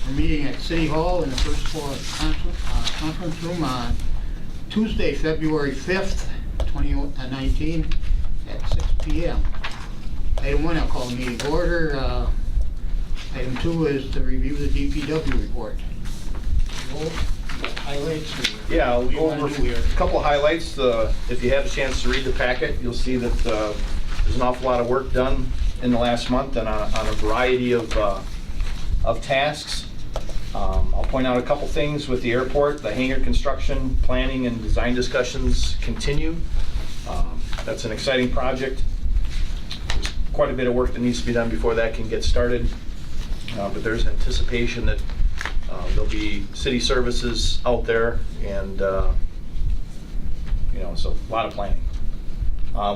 We're meeting at City Hall in the first floor conference room on Tuesday, February 5th, 2019 at 6 p.m. Item 1, I'll call the meeting to order. Item 2 is to review the DPW report. Joel, highlights? Yeah, I'll What do you go wanna over do here? a couple of highlights. If you have a chance to read the packet, you'll see that there's an awful lot of work done in the last month and on a variety of tasks. I'll point out a couple things with the airport. The hangar construction, planning, and design discussions continue. That's an exciting project. There's quite a bit of work that needs to be done before that can get started. But there's anticipation that there'll be city services out there, and so a lot of planning.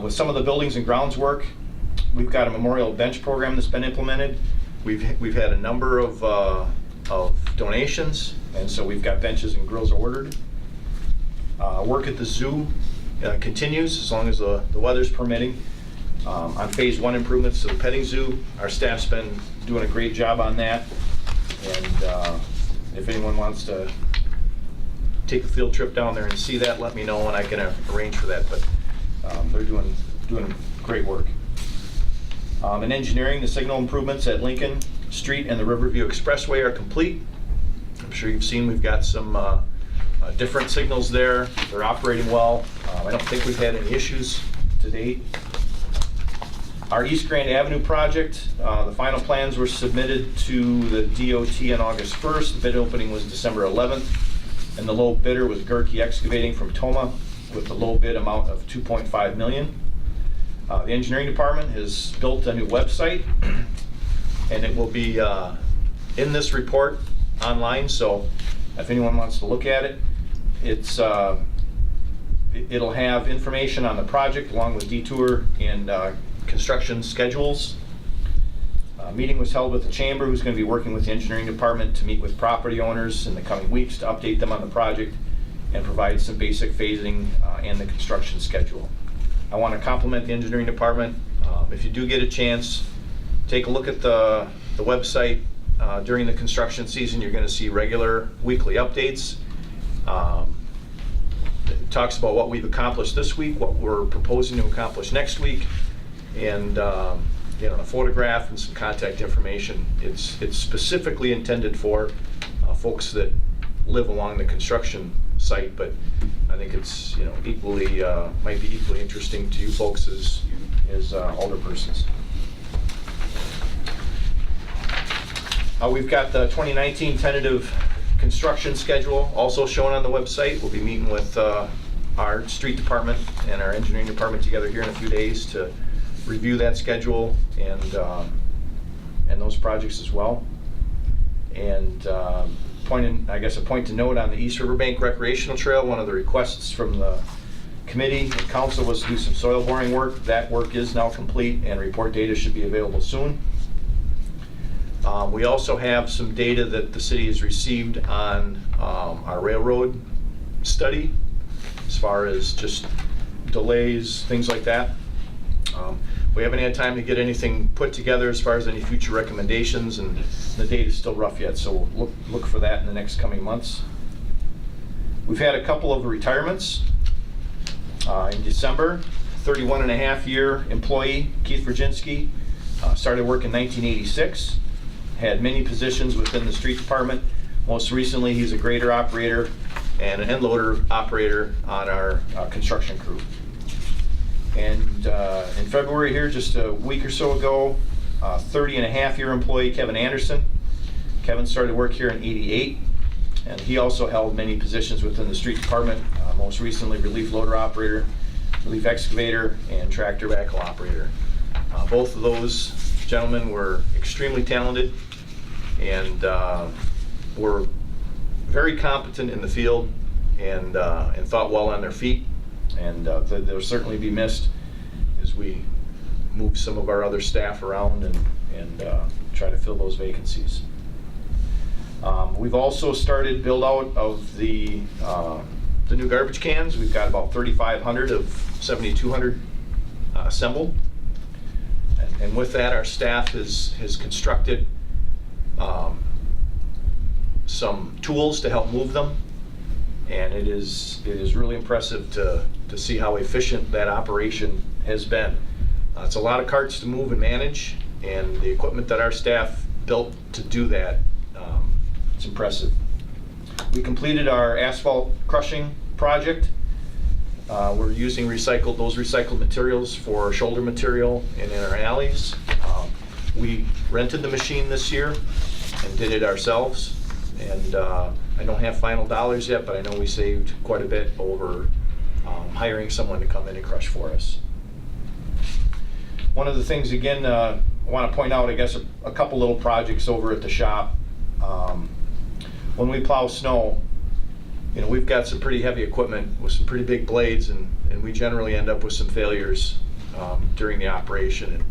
With some of the buildings and grounds work, we've got a memorial bench program that's been implemented. We've had a number of donations, and so we've got benches and grills ordered. Work at the zoo continues as long as the weather's permitting. On phase 1 improvements to the petting zoo, our staff's been doing a great job on that. And if anyone wants to take a field trip down there and see that, let me know and I can arrange for that. But they're doing great work. In engineering, the signal improvements at Lincoln Street and the Riverview Expressway are complete. I'm sure you've seen we've got some different signals there. They're operating well. I don't think we've had any issues to date. Our East Grand Avenue project, the final plans were submitted to the DOT on August 1st. The bid opening was December 11th. And the low bidder was Gerke Excavating from Toma with the low bid amount of $2.5 million. The engineering department has built a new website, and it will be in this report online, so if anyone wants to look at it, it'll have information on the project along with detour and construction schedules. A meeting was held with the chamber, who's going to be working with the engineering department to meet with property owners in the coming weeks to update them on the project and provide some basic phasing and the construction schedule. I want to compliment the engineering department. If you do get a chance, take a look at the website. During the construction season, you're going to see regular weekly updates. It talks about what we've accomplished this week, what we're proposing to accomplish next week, and a photograph and some contact information. It's specifically intended for folks that live along the construction site, but I think it's equally might be equally interesting to you folks as older persons. We've got the 2019 tentative construction schedule also shown on the website. We'll be meeting with our street department and our engineering department together here in a few days to review that schedule and those projects as well. And a point to note on the East Riverbank Recreational Trail, one of the requests from the committee and council was to do some soil boring work. That work is now complete and report data should be available soon. We also have some data that the city has received on our railroad study as far as just delays, things like that. We haven't had time to get anything put together as far as any future recommendations, and the date is still rough yet, so we'll look for that in the next coming months. We've had a couple of retirements. In December, 31-and-a-half-year employee, Keith Virginski, started work in 1986, had many positions within the street department. Most recently, he's a grader operator and an end loader operator on our construction crew. And in February here, just a week or so ago, 30-and-a-half-year employee, Kevin Anderson. Kevin started work here in '88, and he also held many positions within the street department, most recently relief loader operator, relief excavator, and tractor backhoe operator. Both of those gentlemen were extremely talented and were very competent in the field and thought well on their feet. And they'll certainly be missed as we move some of our other staff around and try to fill those vacancies. We've also started build out of the new garbage cans. We've got about 3,500 of 7,200 assembled. And with that, our staff has constructed some tools to help move them. And it is really impressive to see how efficient that operation has been. It's a lot of carts to move and manage, and the equipment that our staff built to do that, it's impressive. We completed our asphalt crushing project. We're using those recycled materials for shoulder material and in our alleys. We rented the machine this year and did it ourselves. And I don't have final dollars yet, but I know we saved quite a bit over hiring someone to come in and crush for us. One of the things, again, I want to point out, I guess, a couple little projects over at the shop. When we plow snow, we've got some pretty heavy equipment with some pretty big blades, and we generally end up with some failures during the operation.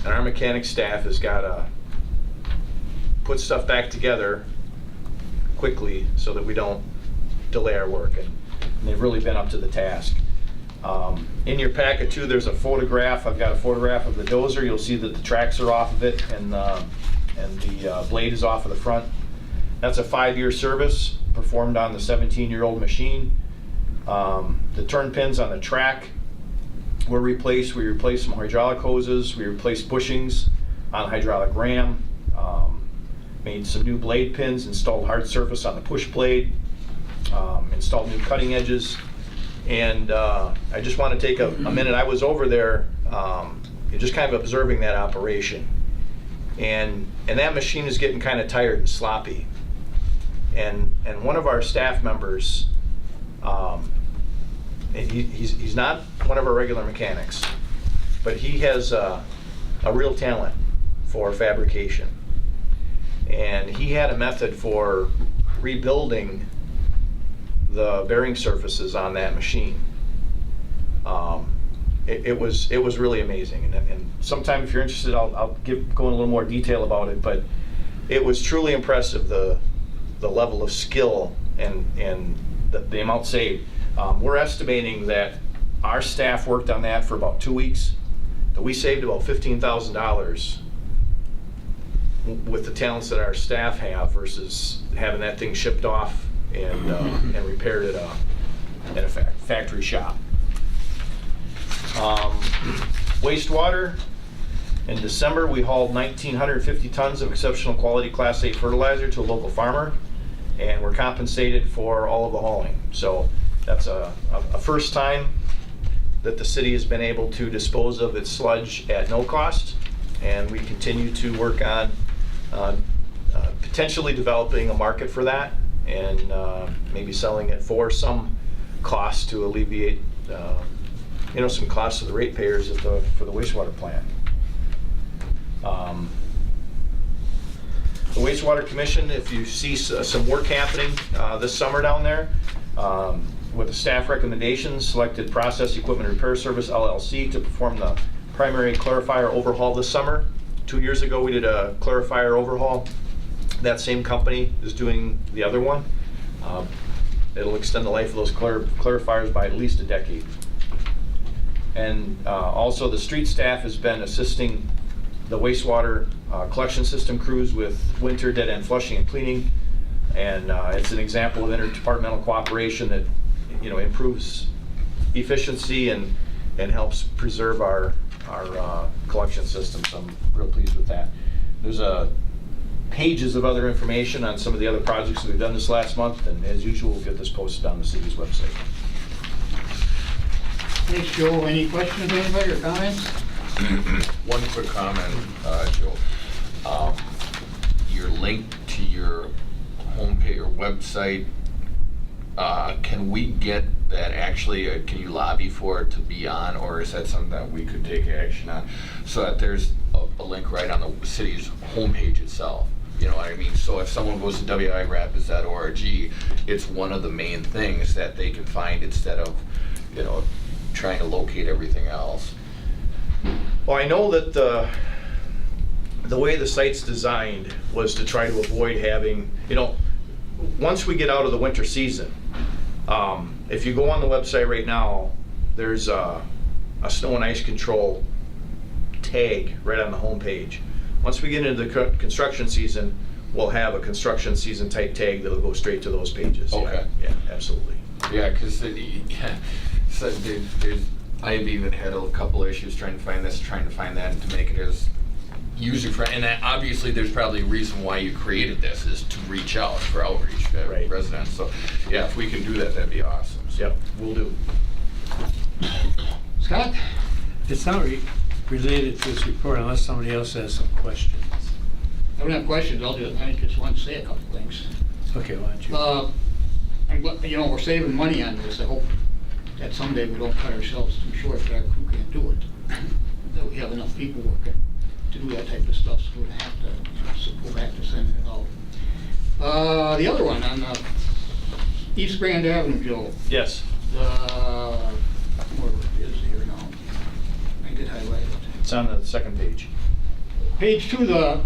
And our mechanic staff has got to put stuff back together quickly so that we don't delay our work, and they've really been up to the task. In your packet too, there's a photograph. I've got a photograph of the dozer. You'll see that the tracks are off of it, and the blade is off of the front. That's a 5-year service performed on the 17-year-old machine. The turn pins on the track were replaced. We replaced some hydraulic hoses. We replaced bushings on the hydraulic ram. Made some new blade pins, installed hard surface on the push blade, installed new cutting edges. And I just want to take a minute. I was over there just kind of observing that operation. And that machine is getting kind of tired and sloppy. And one of our staff members, and he's not one of our regular mechanics, but he has a real talent for fabrication. And he had a method for rebuilding the bearing surfaces on that machine. It was really amazing. And sometime, if you're interested, I'll go in a little more detail about it. But it was truly impressive, the level of skill and the amount saved. We're estimating that our staff worked on that for about 2 weeks. That we saved about $15,000 with the talents that our staff have versus having that thing shipped off and repaired at a factory shop. Wastewater. In December, we hauled 1,950 tons of exceptional quality Class 8 fertilizer to a local farmer, and we're compensated for all of the hauling. So that's a first time that the city has been able to dispose of its sludge at no cost, and we continue to work on potentially developing a market for that, and maybe selling it for some cost to alleviate some costs to the ratepayers for the wastewater plant. The Wastewater Commission, if you see some work happening this summer down there, with the staff recommendations, selected Process Equipment Repair Service LLC to perform the primary clarifier overhaul this summer. 2 years ago, we did a clarifier overhaul. That same company is doing the other one. It'll extend the life of those clarifiers by at least a decade. And also, the street staff has been assisting the wastewater collection system crews with winter dead end flushing and cleaning. And it's an example of interdepartmental cooperation that improves efficiency and helps preserve our collection system. So I'm real pleased with that. There's pages of other information on some of the other projects that we've done this last month, and as usual, we'll get this posted on the city's website. Thanks, Joe. Any questions, anybody, or comments? One quick comment, Joe. Your link to your homepage or website, can we get that actually, can you lobby for it to be on, or is that something that we could take action on? So that there's a link right on the city's homepage itself. You know what I mean? So if someone goes to wirapids.org, it's one of the main things that they can find instead of, trying to locate everything else. Well, I know that the way the site's designed was to try to avoid having, once we get out of the winter season, if you go on the website right now, there's a snow and ice control tag right on the homepage. Once we get into the construction season, we'll have a construction season type tag that'll go straight to those pages. Yeah. Okay. Yeah, absolutely. Yeah, because I've even had a couple issues trying to find this, trying to find that, and to make it as user friendly. And that, obviously, there's probably a reason why you created this, is to reach out for outreach to Right. residents. So, yeah, if we can do that, that'd be awesome. So, Yep, will do. Scott? It's not related to this report unless somebody else has some questions. I don't have questions, I just want to say a couple things. Okay, why don't you? You know, we're saving money on this. I hope that someday we don't cut ourselves too short, that our crew can't do it. That we have enough people working to do that type of stuff, so we don't have to go back to sending it out. The other one, on East Grand Avenue, Joe, Yes, where it is here now. I did highlight it. it's on the second page. Page 2, the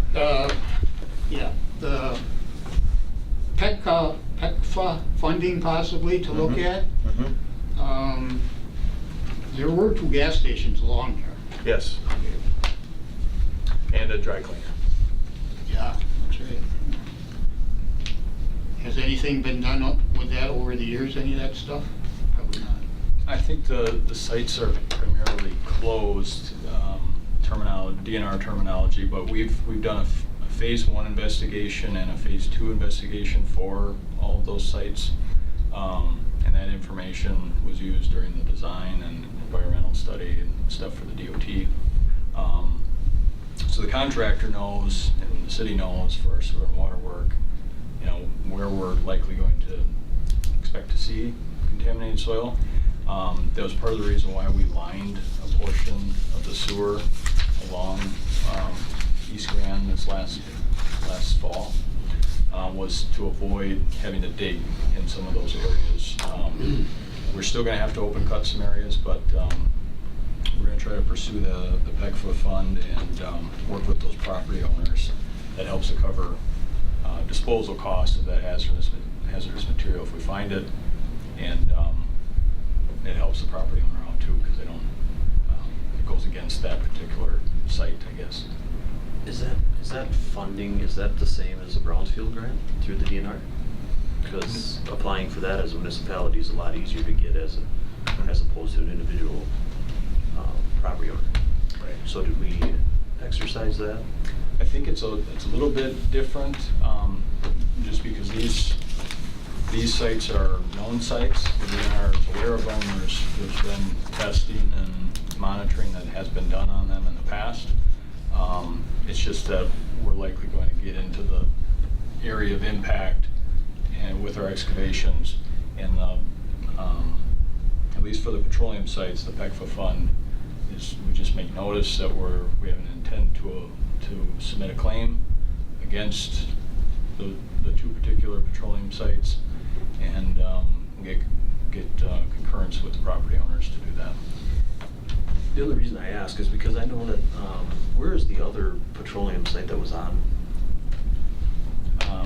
PECFA funding possibly to look at. Mhm. There were 2 gas stations along there. Yes, and a dry cleaner. Yeah, that's right. Has anything been done with that over the years, any of that stuff? Probably not. I think the sites are primarily closed, DNR terminology, but we've done a phase 1 investigation and a phase 2 investigation for all of those sites. And that information was used during the design and environmental study and stuff for the DOT. So the contractor knows and the city knows for our sewer and water work, you know, where we're likely going to expect to see contaminated soil. That was part of the reason why we lined a portion of the sewer along East Grand this last fall, was to avoid having to dig in some of those areas. We're still going to have to open cut some areas, but we're going to try to pursue the PECFA fund and work with those property owners. That helps to cover disposal costs of that hazardous material if we find it, and it helps the property owner out too, because they don't. It goes against that particular site, I guess. Is that funding, is that the same as a Brownfield grant through the DNR? Because applying for that as a municipality is a lot easier to get as opposed to an individual property owner. Right. So did we exercise that? I think it's a little bit different, just because these sites are known sites. The DNR is aware of them. There's been testing and monitoring that has been done on them in the past. It's just that we're likely going to get into the area of impact and with our excavations, and at least for the petroleum sites, the PECFA fund is, we just make notice that we have an intent to submit a claim against the 2 particular petroleum sites, and get concurrence with the property owners to do that. The other reason I ask is because I know that, where is the other petroleum site that was on?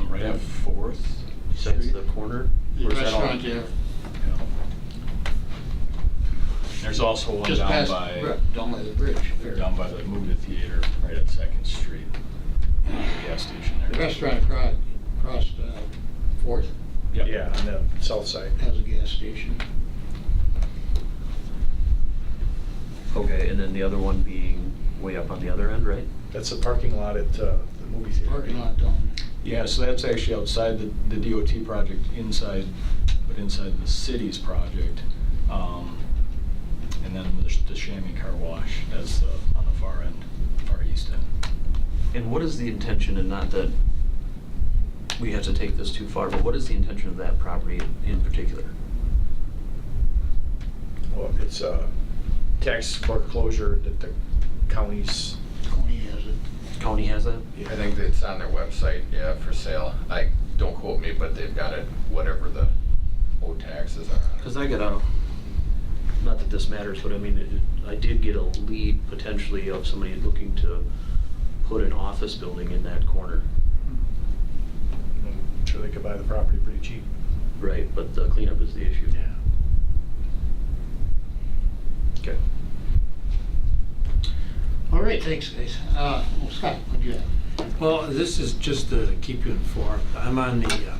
Right at 4th Besides Street. the corner? The Or is that all- restaurant there, Yeah. There's also one just down past, by the bridge. there. down by the movie theater, right at 2nd Street. The gas station there. The restaurant across 4th Yep. Yeah, on the south side. has a gas station. Okay, and then the other one being way up on the other end, right? That's the parking lot at the movie theater. Parking lot down. Yeah, so that's actually outside the DOT project, inside the city's project. And then the Chamois Car Wash, that's on the far end, far east end. And what is the intention, and not that we have to take this too far, but what is the intention of that property in particular? Well, it's a tax foreclosure that the county's. Coney has it. County has that? I think it's on their website, yeah, for sale. Don't quote me, but they've got it, whatever the old taxes are on it. Because I got not that this matters, but I mean, I did get a lead potentially of somebody looking to put an office building in that corner. I'm sure they could buy the property pretty cheap. Right, but the cleanup is the issue. Yeah. Okay. All right, thanks, guys. Scott, what do you have? Well, this is just to keep you informed. I'm on the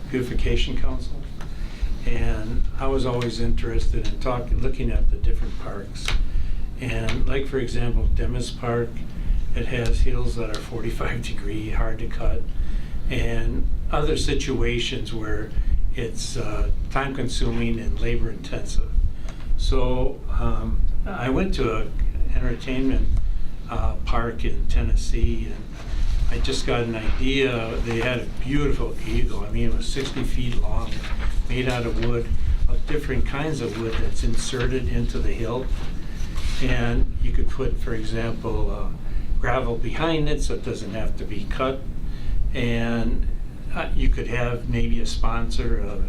Beautification Council, and I was always interested in looking at the different parks. And like, for example, Demis Park, it has hills that are 45-degree, hard to cut, and other situations where it's time-consuming and labor-intensive. So I went to an entertainment park in Tennessee, and I just got an idea. They had a beautiful eagle. I mean, it was 60 feet long, made out of wood, of different kinds of wood that's inserted into the hill. And you could put, for example, gravel behind it so it doesn't have to be cut. And you could have maybe a sponsor of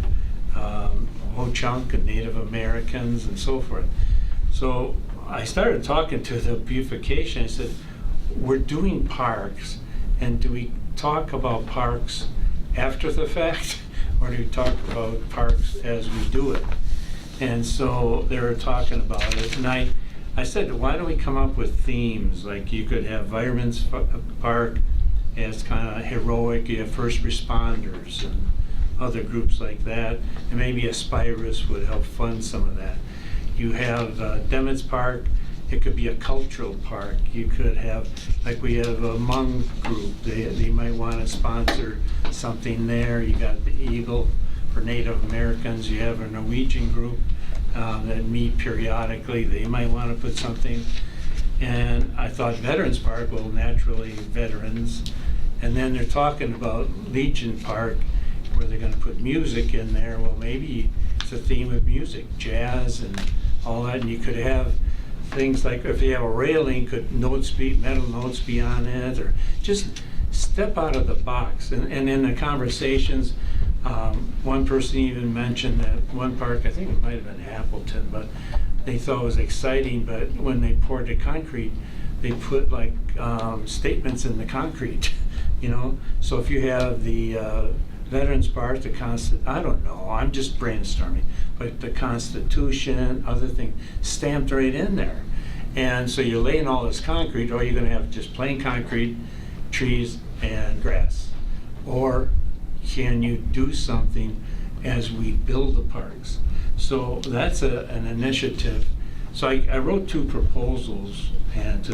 Ho-Chunk and Native Americans and so forth. So I started talking to the beautification. I said, we're doing parks, and do we talk about parks after the fact, or do we talk about parks as we do it? And so they were talking about it, and I said, why don't we come up with themes? Like, you could have Fireman's Park as kind of heroic, you have first responders and other groups like that, and maybe Aspirus would help fund some of that. You have Demis Park, it could be a cultural park. You could have, like we have a Hmong group, they might want to sponsor something there. You got the Eagle for Native Americans, you have a Norwegian group that meet periodically, they might want to put something. And I thought Veterans Park, well, naturally veterans. And then they're talking about Legion Park, where they're going to put music in there. Well, maybe it's a theme of music, jazz and all that. And you could have things like, if you have a railing, could metal notes be on it, or just step out of the box. And in the conversations, one person even mentioned that one park, I think it might have been Appleton, but they thought it was exciting, but when they poured the concrete, they put like statements in the concrete, you know? So if you have the Veterans Park, I don't know, I'm just brainstorming, but the Constitution, other things, stamped right in there. And so you're laying all this concrete, or you're gonna have just plain concrete, trees and grass. Or can you do something as we build the parks? So that's an initiative. So I wrote 2 proposals, and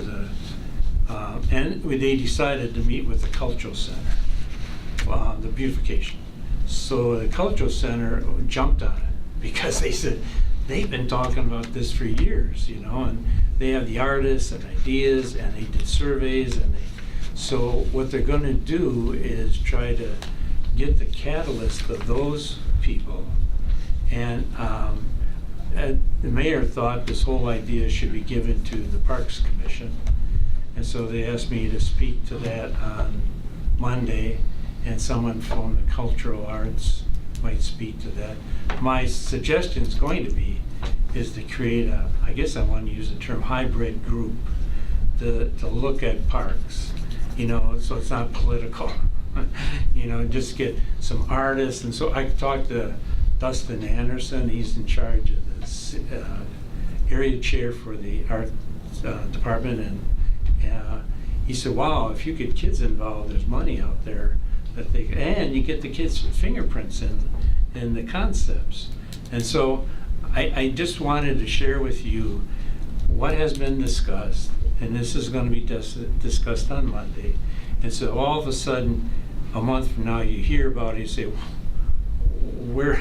they decided to meet with the Cultural Center, the beautification. So the Cultural Center jumped on it because they said they've been talking about this for years, you know, and they have the artists and ideas, and they did surveys, and so what they're going to do is try to get the catalyst of those people. And the mayor thought this whole idea should be given to the Parks Commission. And so they asked me to speak to that on Monday, and someone from the cultural arts might speak to that. My suggestion is going to be is to create I guess I want to use the term hybrid group to look at parks, you know, so it's not political. You know, just get some artists. And so I talked to Dustin Anderson, he's in charge of the area chair for the art department, and he said, wow, if you get kids involved, there's money out there that and you get the kids' fingerprints in the concepts. And so I just wanted to share with you what has been discussed, and this is going to be discussed on Monday. And so all of a sudden, a month from now, you hear about it, you say, where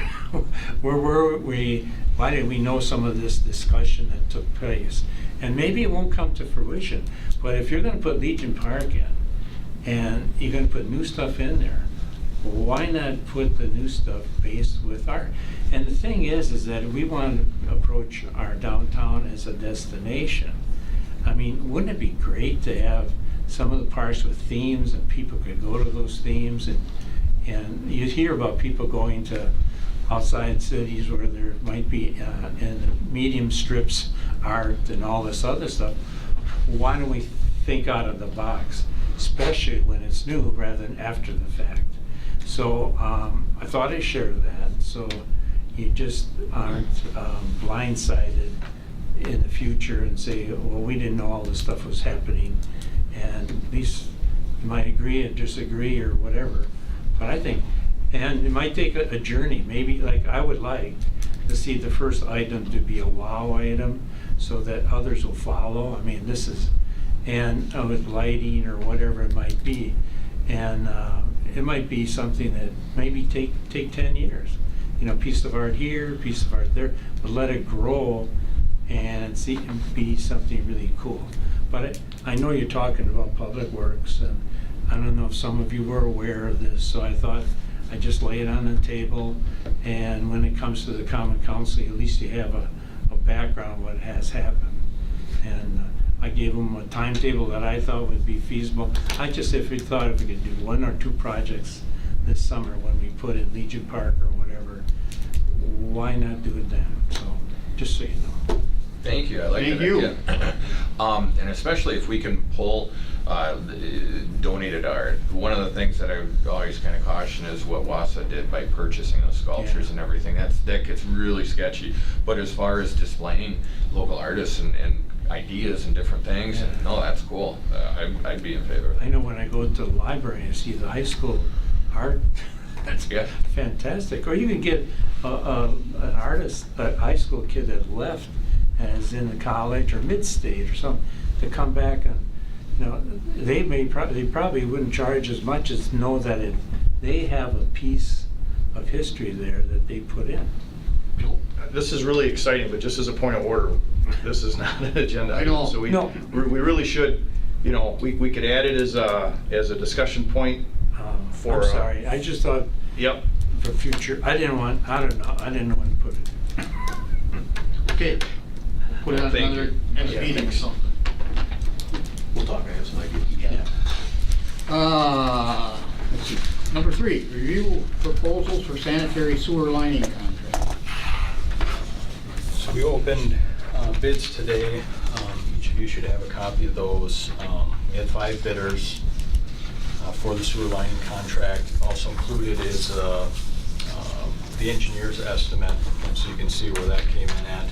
were we? Why didn't we know some of this discussion that took place? And maybe it won't come to fruition, but if you're going to put Legion Park in, and you're going to put new stuff in there, why not put the new stuff based with art? And the thing is that we want to approach our downtown as a destination. I mean, wouldn't it be great to have some of the parks with themes, and people could go to those themes, and you hear about people going to outside cities where there might be in medium strips art and all this other stuff. Why don't we think out of the box, especially when it's new rather than after the fact? So I thought I'd share that, so you just aren't blindsided in the future and say, well, we didn't know all this stuff was happening. And these You might agree or disagree or whatever, but I think, and it might take a journey, maybe, like, I would like to see the first item to be a wow item, so that others will follow. I mean, this is, and with lighting or whatever it might be, and it might be something that maybe take 10 years. You know, piece of art here, piece of art there, but let it grow and see and be something really cool. But I know you're talking about Public Works, and I don't know if some of you were aware of this, so I thought I'd just lay it on the table, and when it comes to the Common Council, at least you have a background of what has happened. And I gave them a timetable that I thought would be feasible. I just, if we could do 1 or 2 projects this summer when we put in Legion Park or whatever, why not do it then? So, just so you know. Thank you, I like that Thank you. idea. And especially if we can pull donated art. One of the things that I always kind of caution is what Wassa did by purchasing those sculptures and everything. That gets really sketchy. But as far as displaying local artists and ideas and different things, no, that's cool. I'd be in favor of that. I know when I go to the library and see the high school art, that's fantastic. Or you can get an artist, a high school kid that left, as in the college or mid-state or something, to come back and, you know, they probably wouldn't charge as much as know that they have a piece of history there that they put in. This is really exciting, but just as a point of order, this is not an agenda I item. know. So we No. really should, you know, we could add it as a discussion point. I'm sorry, I just thought Yep. for future, I didn't know when to put it. Okay, put it on Thank another you. next Yeah, meeting or thanks. something. We'll talk, I have some ideas. Let's see. Number 3, review proposals for sanitary sewer lining contract. So we opened bids today. Each of you should have a copy of those. We had 5 bidders for the sewer lining contract. Also included is the engineer's estimate, so you can see where that came in at.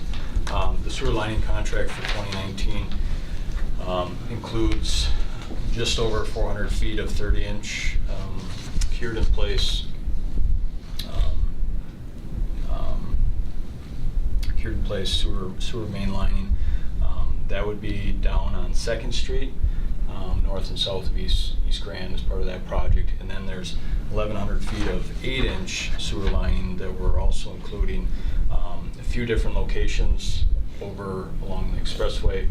The sewer lining contract for 2019 includes just over 400 feet of 30-inch cured in place sewer main lining. That would be down on 2nd Street, north and south of East Grand as part of that project. And then there's 1,100 feet of 8-inch sewer lining that we're also including a few different locations over along the expressway,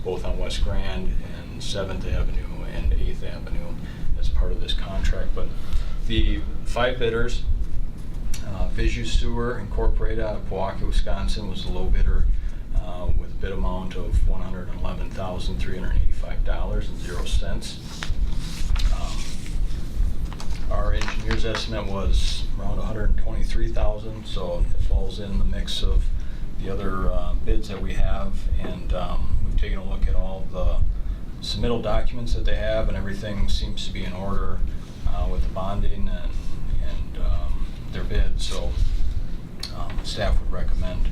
both on West Grand and 7th Avenue and 8th Avenue as part of this contract. But the 5 bidders, Visu Sewer Incorporated out of Pewaukee, Wisconsin was the low bidder with a bid amount of $111,385.00. Our engineer's estimate was around $123,000, so it falls in the mix of the other bids that we have. And we've taken a look at all the submittal documents that they have, and everything seems to be in order with the bonding and their bid. So staff would recommend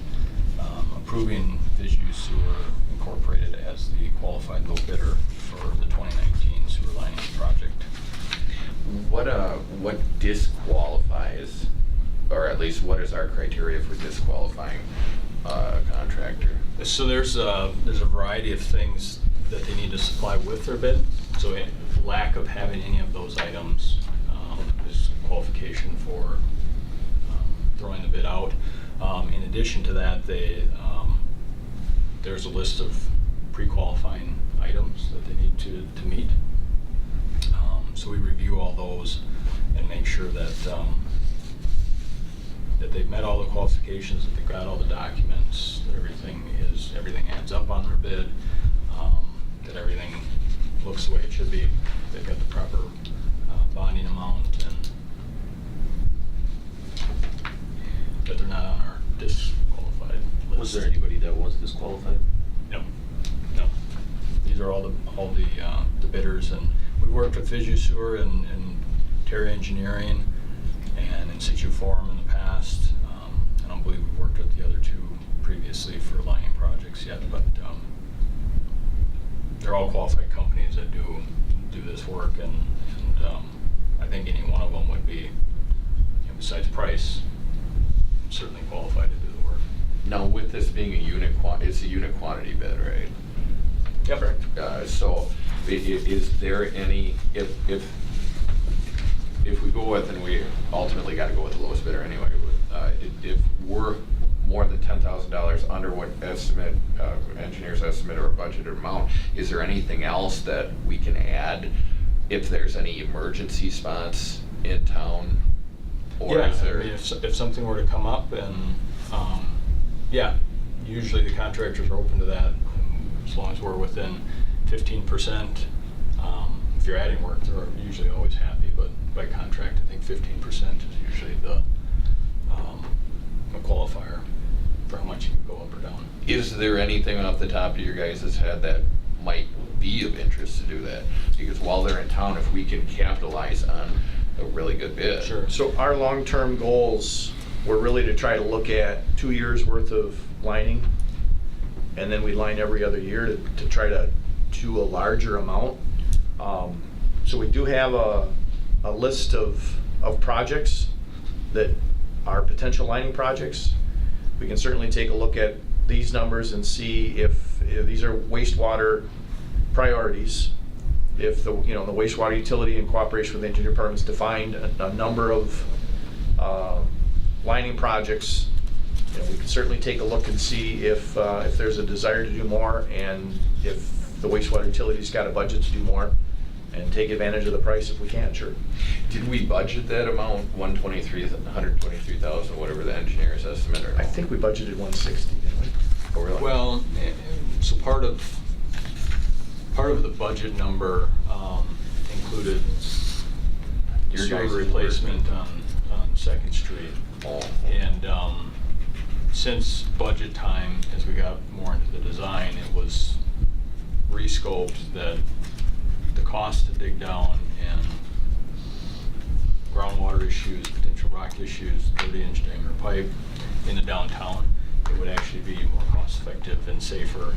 approving Visu Sewer Incorporated as the qualified low bidder for the 2019 sewer lining project. What disqualifies, or at least what is our criteria for disqualifying a contractor? So there's a variety of things that they need to supply with their bid. So lack of having any of those items is qualification for throwing the bid out. In addition to that, there's a list of pre-qualifying items that they need to meet. So we review all those and make sure that that they've met all the qualifications, that they've got all the documents, that everything adds up on their bid, that everything looks the way it should be. They've got the proper bonding amount, and but they're not on our disqualified list. Was there anybody that was disqualified? No. These are all the bidders, and we've worked with Visu Sewer and Terry Engineering and In Situ Forum in the past. I don't believe we've worked with the other 2 previously for lining projects yet, but they're all qualified companies that do do this work, and I think any one of them would be, you know, besides price, certainly qualified to do the work. Now, with this being a unit it's a unit quantity bid, right? Yep. Correct. So, is there any, if we go with, and we ultimately got to go with the lowest bidder anyway, but if we're more than $10,000 under what estimate, engineers estimate or budgeted amount, is there anything else that we can add if there's any emergency spots in town? Or Yeah, is I there? mean, if something were to come up, and, yeah, usually the contractors are open to that, as long as we're within 15%. If you're adding work, they're usually always happy, but by contract, I think 15% is usually the a qualifier for how much you can go up or down. Is there anything off the top of your guys' head that might be of interest to do that? Because while they're in town, if we can capitalize on a really good bid. Sure. So our long-term goals were really to try to look at 2 years' worth of lining, and then we line every other year to try to do a larger amount. So we do have a list of projects that are potential lining projects. We can certainly take a look at these numbers and see if these are wastewater priorities. If the wastewater utility in cooperation with the engineering department's defined a number of lining projects, we can certainly take a look and see if there's a desire to do more, and if the wastewater utility's got a budget to do more, and take advantage of the price if we can, sure. Did we budget that amount, 123,000, whatever the engineer's estimate, or no? I think we budgeted 160, didn't we? Oh, really? Well, so part of the budget number included Your sewer guys' replacement on Second Street. Oh. And since budget time, as we got more into the design, it was rescoped that the cost to dig down and groundwater issues, potential rock issues, 30-inch diameter pipe in the downtown, it would actually be more cost effective and safer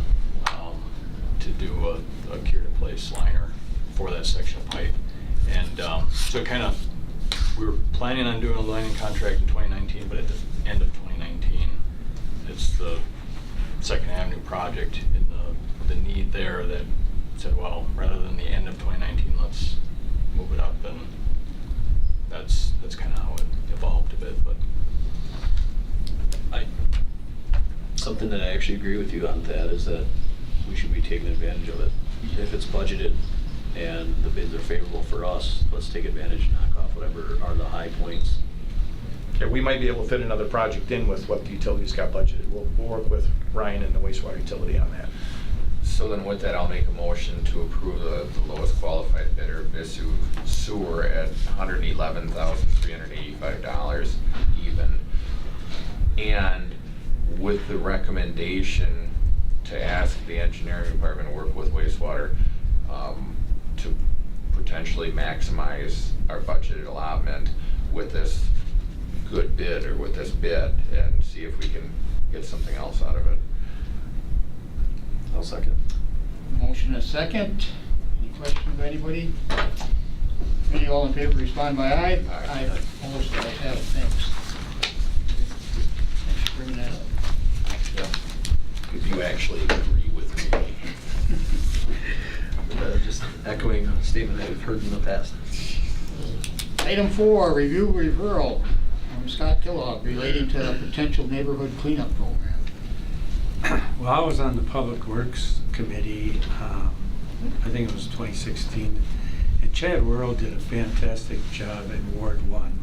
to do a cured-in-place liner for that section of pipe. And so we were planning on doing a lining contract in 2019, but at the end of 2019, it's the Second Avenue project and the need there that said, well, rather than the end of 2019, let's move it up, and that's kind of how it evolved a bit. But Something that I actually agree with you on, that is that we should be taking advantage of it. If it's budgeted and the bids are favorable for us, let's take advantage and knock off whatever are the high points. Yeah, we might be able to fit another project in with what the utility's got budgeted. We'll work with Ryan and the wastewater utility on that. So then with that, I'll make a motion to approve the lowest qualified bidder, Visu Sewer, at $111,385 even. And with the recommendation to ask the engineering department to work with wastewater to potentially maximize our budgeted allotment with this good bid, or with this bid, and see if we can get something else out of it. I'll second. Motion and a second. Any questions by anybody? Any all in favor, respond by aye. Aye. Opposed, ayes have it. Thanks. Thanks for bringing that up. Because you actually agree with me. Just echoing a statement I've heard in the past. Item 4, review referral from Scott Kellogg relating to a potential neighborhood cleanup program. Well, I was on the Public Works Committee, I think it was 2016, and Chad Worrell did a fantastic job in Ward 1.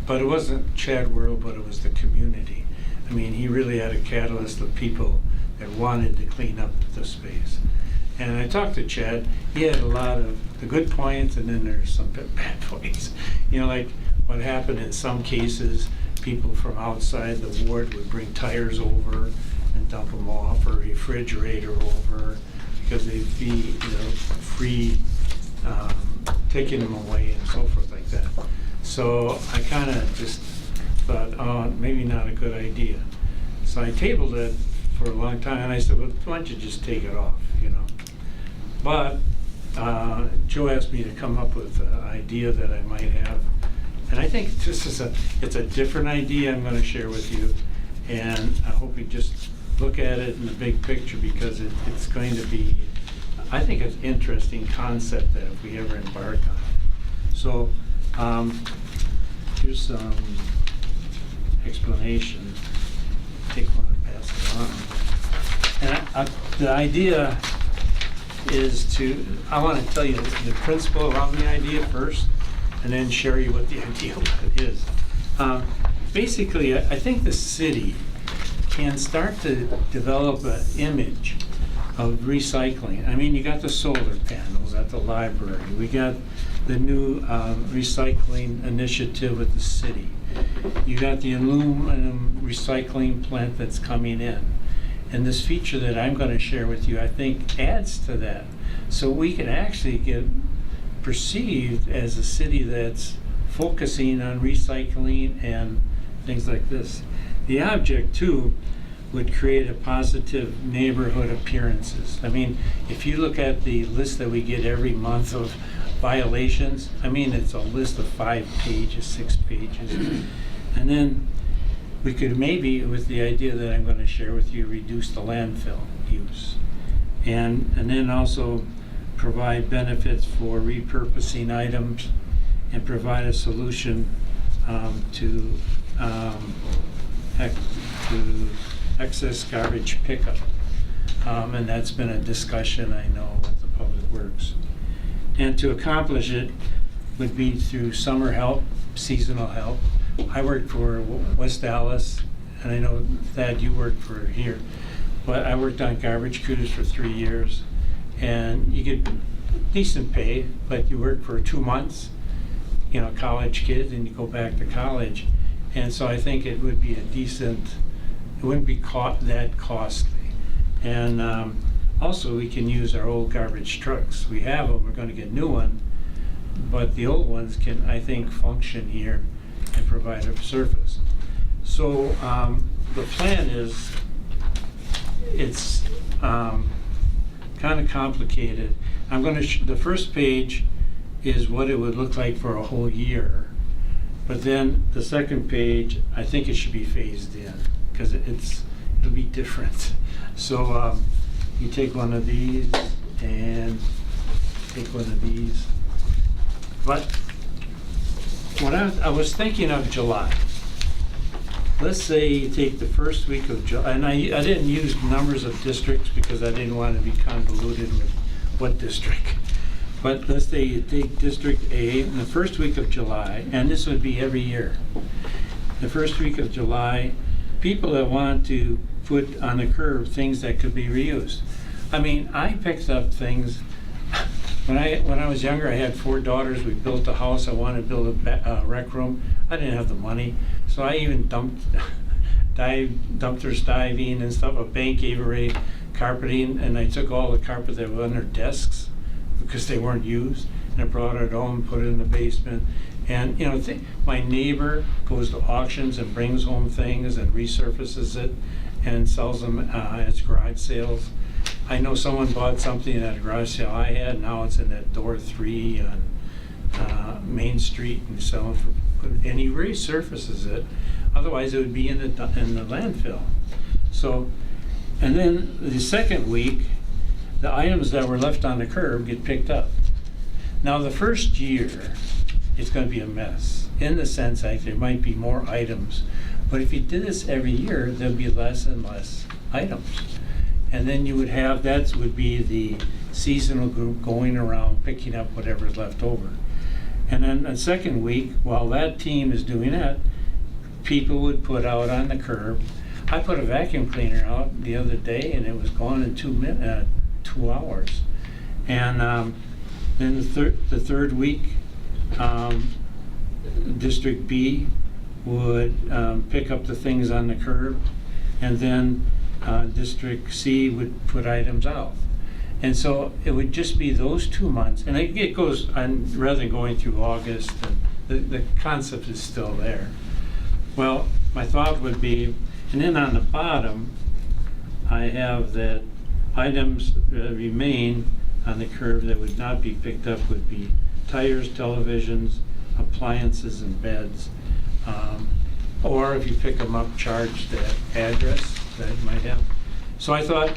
But it wasn't Chad Worrell, but it was the community. I mean, he really had a catalyst of people that wanted to clean up the space. And I talked to Chad. He had a lot of the good points, and then there's some bad points. You know, like what happened in some cases, people from outside the ward would bring tires over and dump them off, or refrigerator over, because they'd be, free taking them away and so forth like that. So I kind of just thought, oh, maybe not a good idea. So I tabled it for a long time, and I said, well, why don't you just take it off, But Joe asked me to come up with an idea that I might have. And I think it's a different idea I'm gonna share with you. And I hope you just look at it in the big picture, because it's going to be, I think it's an interesting concept that if we ever embark on it. So, here's some explanation. Take one and pass it on. And the idea is I want to tell you the principle around the idea first, and then share you what the idea is. Basically, I think the city can start to develop an image of recycling. I mean, you got the solar panels at the library. We got the new recycling initiative with the city. You got the aluminum recycling plant that's coming in. And this feature that I'm going to share with you, I think, adds to that. So we can actually get perceived as a city that's focusing on recycling and things like this. The object, too, would create a positive neighborhood appearances. I mean, if you look at the list that we get every month of violations, I mean, it's a list of 5 pages, 6 pages. And then we could maybe, with the idea that I'm going to share with you, reduce the landfill use. And then also provide benefits for repurposing items and provide a solution to excess garbage pickup. And that's been a discussion, I know, with the Public Works. And to accomplish it would be through summer help, seasonal help. I worked for West Dallas, and I know, Thad, you worked for here. But I worked on garbage crews for 3 years, and you get decent pay, but you work for 2 months, you know, college kid, and you go back to college. And so I think it would be a decent, it wouldn't be that costly. And also we can use our old garbage trucks. We have them, we're going to get new one, but the old ones can, I think, function here and provide a service. So the plan is, it's kind of complicated. I'm going to, the first page is what it would look like for a whole year. But then the second page, I think it should be phased in, because it'll be different. So you take one of these and take one of these. But when I was thinking of July, let's say you take the first week of July, and I didn't use numbers of districts because I didn't want to be convoluted with what district. But let's say you take District A in the first week of July, and this would be every year. The first week of July, people that want to put on the curb things that could be reused. I mean, I picked up things, when I was younger, I had 4 daughters, we built a house, I wanted to build a rec room. I didn't have the money, so I even dumpsters diving and stuff. A bank gave away carpeting, and I took all the carpet that was on their desks, because they weren't used, and I brought it home, put it in the basement. And you know, my neighbor goes to auctions and brings home things and resurfaces it and sells them as garage sales. I know someone bought something at a garage sale I had, now it's in that door 3 on Main Street, and selling for, and he resurfaces it. Otherwise it would be in the landfill. So, and then the second week, the items that were left on the curb get picked up. Now the first year, it's going to be a mess, in the sense that there might be more items. But if you did this every year, there'd be less and less items. And then you would have, that would be the seasonal group going around picking up whatever's left over. And then the second week, while that team is doing that, people would put out on the curb. I put a vacuum cleaner out the other day, and it was gone in 2 hours. And then the third week, District B would pick up the things on the curb, and then District C would put items out. And so it would just be those 2 months, and it goes on, rather than going through August, and the concept is still there. Well, my thought would be, and then on the bottom, I have that items remain on the curb that would not be picked up would be tires, televisions, appliances, and beds. Or if you pick them up, charge that address that you might have. So I thought,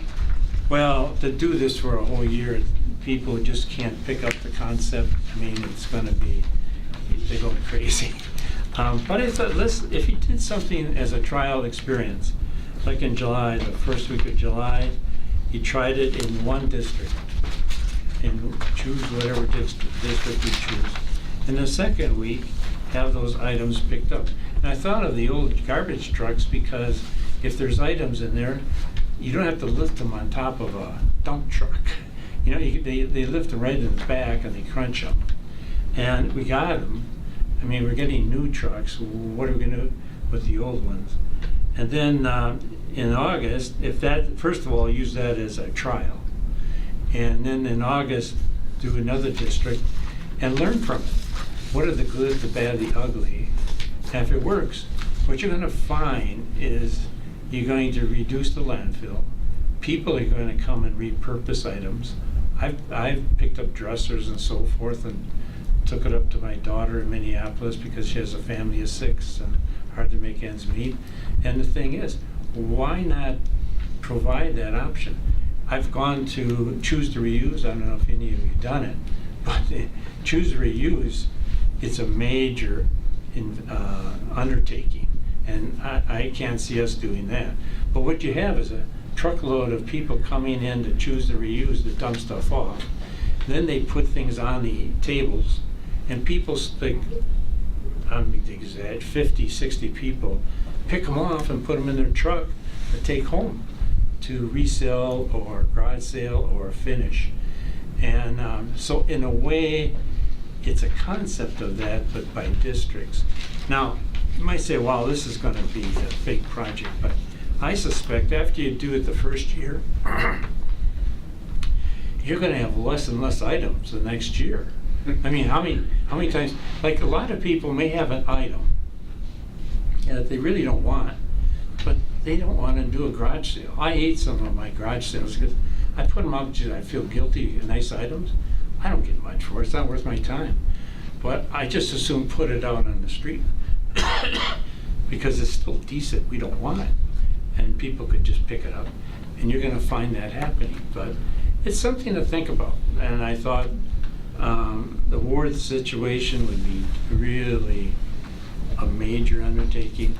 well, to do this for a whole year, people just can't pick up the concept. I mean, it's gonna be, they're going crazy. But I thought, if you did something as a trial experience, like in July, the first week of July, you tried it in one district, and choose whatever district you choose. And the second week, have those items picked up. And I thought of the old garbage trucks because if there's items in there, you don't have to lift them on top of a dump truck. You know, they lift them right in the back and they crunch them. And we got them. I mean, we're getting new trucks. What are we gonna do with the old ones? And then in August, first of all, use that as a trial. And then in August, do another district and learn from it. What are the good, the bad, the ugly? And if it works, what you're gonna find is you're going to reduce the landfill. People are gonna come and repurpose items. I've picked up dressers and so forth and took it up to my daughter in Minneapolis because she has a family of 6 and hard to make ends meet. And the thing is, why not provide that option? I've gone to Choose to Reuse. I don't know if any of you have done it, but Choose to Reuse, it's a major undertaking, and I can't see us doing that. But what you have is a truckload of people coming in to Choose to Reuse to dump stuff off. Then they put things on the tables, and people, like, I'm exaggerating, 50, 60 people, pick them off and put them in their truck to take home to resell or garage sale or finish. And so in a way, it's a concept of that, but by districts. Now, you might say, wow, this is gonna be a big project, but I suspect after you do it the first year, you're gonna have less and less items the next year. I mean, how many times, like a lot of people may have an item that they really don't want, but they don't want to do a garage sale. I hate some of my garage sales because I put them out because I feel guilty, nice items. I don't get much for it, it's not worth my time. But I just assume put it out on the street because it's still decent, we don't want it. And people could just pick it up, and you're gonna find that happening. But it's something to think about, and I thought the ward situation would be really a major undertaking.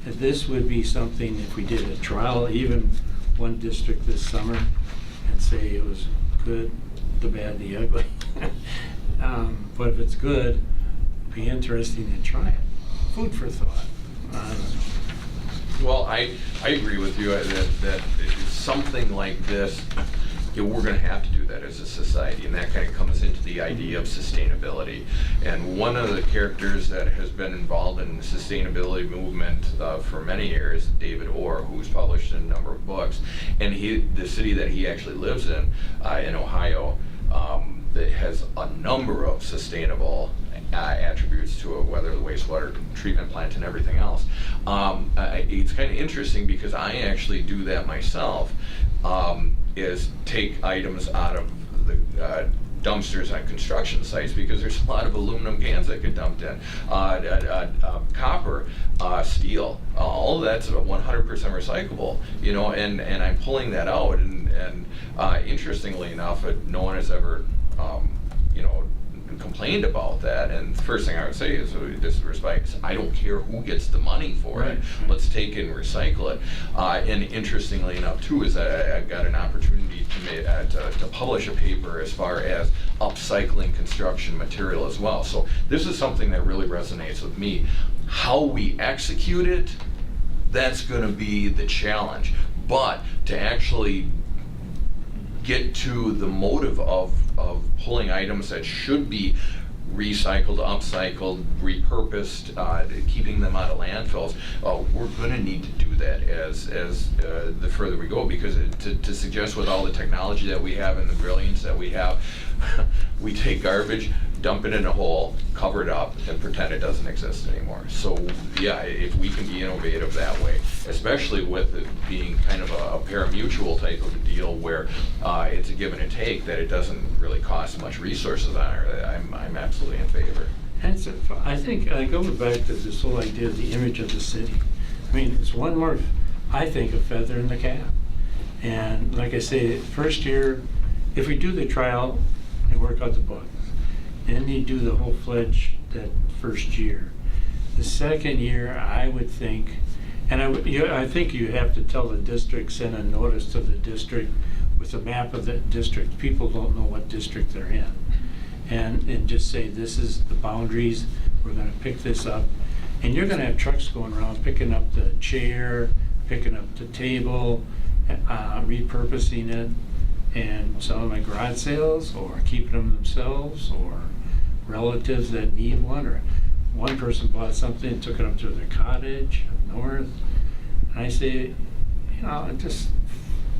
And this would be something, if we did a trial, even one district this summer, and say it was good, the bad, the ugly. But if it's good, it'd be interesting to try it. Food for thought. I don't know. Well, I agree with you that something like this, we're going to have to do that as a society, and that kind of comes into the idea of sustainability. And one of the characters that has been involved in the sustainability movement for many years, David Orr, who's published a number of books, and the city that he actually lives in Ohio, that has a number of sustainable attributes to it, whether the wastewater treatment plant and everything else. It's kind of interesting because I actually do that myself, is take items out of the dumpsters on construction sites because there's a lot of aluminum cans that get dumped in, copper, steel, all of that's 100% recyclable, you know, and I'm pulling that out, and interestingly enough, no one has ever, you know, complained about that. And the first thing I would say is, this is respect. I don't care who gets the money for it. Let's take it and recycle it. And interestingly enough, too, is that I've got an opportunity to publish a paper as far as upcycling construction material as well. So this is something that really resonates with me. How we execute it, that's going to be the challenge. But to actually get to the motive of pulling items that should be recycled, upcycled, repurposed, keeping them out of landfills, we're going to need to do that as the further we go, because to suggest with all the technology that we have and the brilliance that we have, we take garbage, dump it in a hole, cover it up, and pretend it doesn't exist anymore. So, yeah, if we can be innovative that way, especially with it being kind of a pari-mutuel type of a deal where it's a give and a take, that it doesn't really cost much resources on it, I'm absolutely in favor. And so, I think, I go back to this whole idea of the image of the city. I mean, it's one more, I think, a feather in the cap. And like I say, first year, if we do the trial and work out the bugs, then you do the whole fledged that first year. The second year, I would think, and I think you have to tell the district, send a notice to the district with a map of the district. People don't know what district they're in. And just say, this is the boundaries, we're gonna pick this up. And you're gonna have trucks going around picking up the chair, picking up the table, repurposing it, and selling them at garage sales, or keeping them themselves, or relatives that need one, or one person bought something and took it up to their cottage up north. And I say, you know,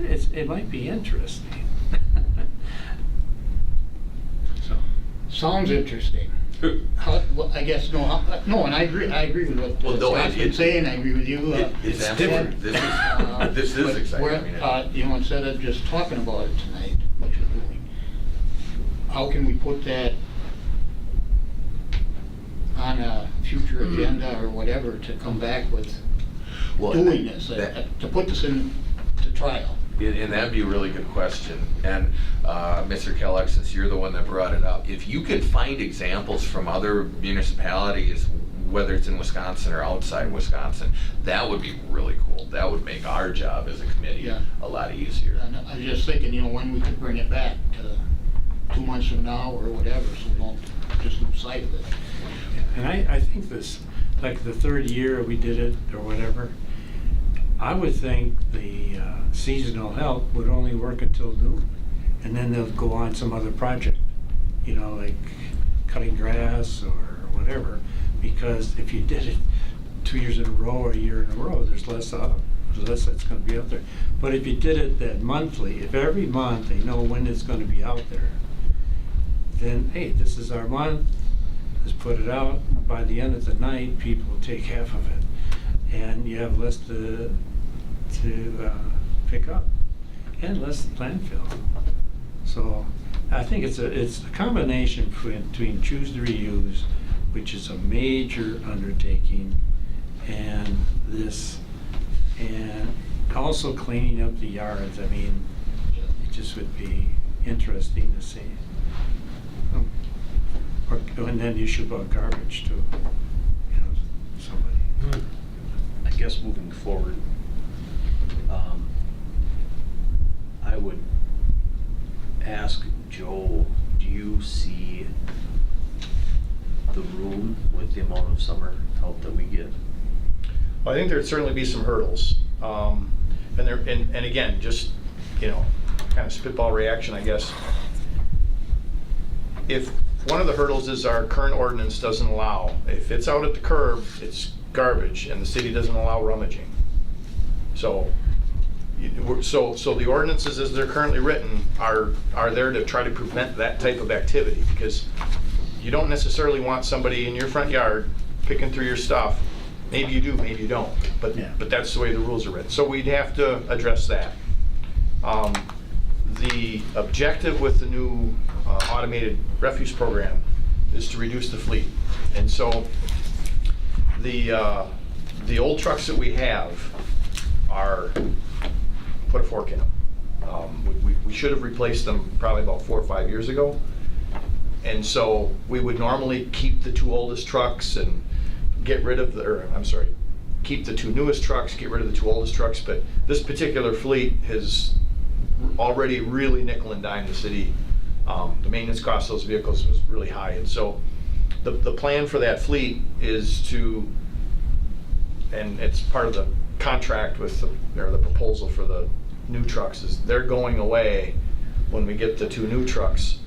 it might be interesting. So. Sounds interesting. I guess, no, and I agree with what Well, no, Scott's been saying, I agree with you. It's different. This is but exciting. we're, I mean, you know, instead of just talking about it tonight, what you're doing, how can we put that on a future agenda or whatever to come back with well, doing this, that- to put this into trial? And that'd be a really good question. And Mr. Kellogg, since you're the one that brought it up, if you could find examples from other municipalities, whether it's in Wisconsin or outside Wisconsin, that would be really cool. That would make our job as a committee Yeah. a lot easier. And I was just thinking, you know, when we could bring it back to 2 months from now or whatever, so we don't just lose sight of it. And I think this, like the third year we did it or whatever, I would think the seasonal help would only work until noon. And then they'll go on some other project, you know, like cutting grass or whatever. Because if you did it 2 years in a row or a year in a row, there's less that's gonna be out there. But if you did it that monthly, if every month they know when it's gonna be out there, then, hey, this is our month, let's put it out. By the end of the night, people will take half of it. And you have less to pick up and less landfill. So I think it's a combination between choose to reuse, which is a major undertaking, and this, and also cleaning up the yards. I mean, it just would be interesting to see. And then the issue about garbage too, you know, somebody. I guess moving forward, I would ask Joe, do you see the room with the amount of summer help that we get? Well, I think there'd certainly be some hurdles. And again, just, you know, kind of spitball reaction, I guess. If one of the hurdles is our current ordinance doesn't allow, if it's out at the curb, it's garbage, and the city doesn't allow rummaging. So the ordinances as they're currently written are there to try to prevent that type of activity, because you don't necessarily want somebody in your front yard picking through your stuff. Maybe you do, maybe you don't, but that's the way the rules are written. So we'd have to address that. The objective with the new automated refuse program is to reduce the fleet. And so the old trucks that we have are, put a fork in them. We should have replaced them probably about 4 or 5 years ago. And so we would normally keep the 2 oldest trucks and get rid of keep the 2 newest trucks, get rid of the 2 oldest trucks. But this particular fleet has already really nickel and dime the city. The maintenance cost of those vehicles was really high. And so the plan for that fleet is to, and it's part of the contract with the proposal for the new trucks, is they're going away when we get the 2 new trucks.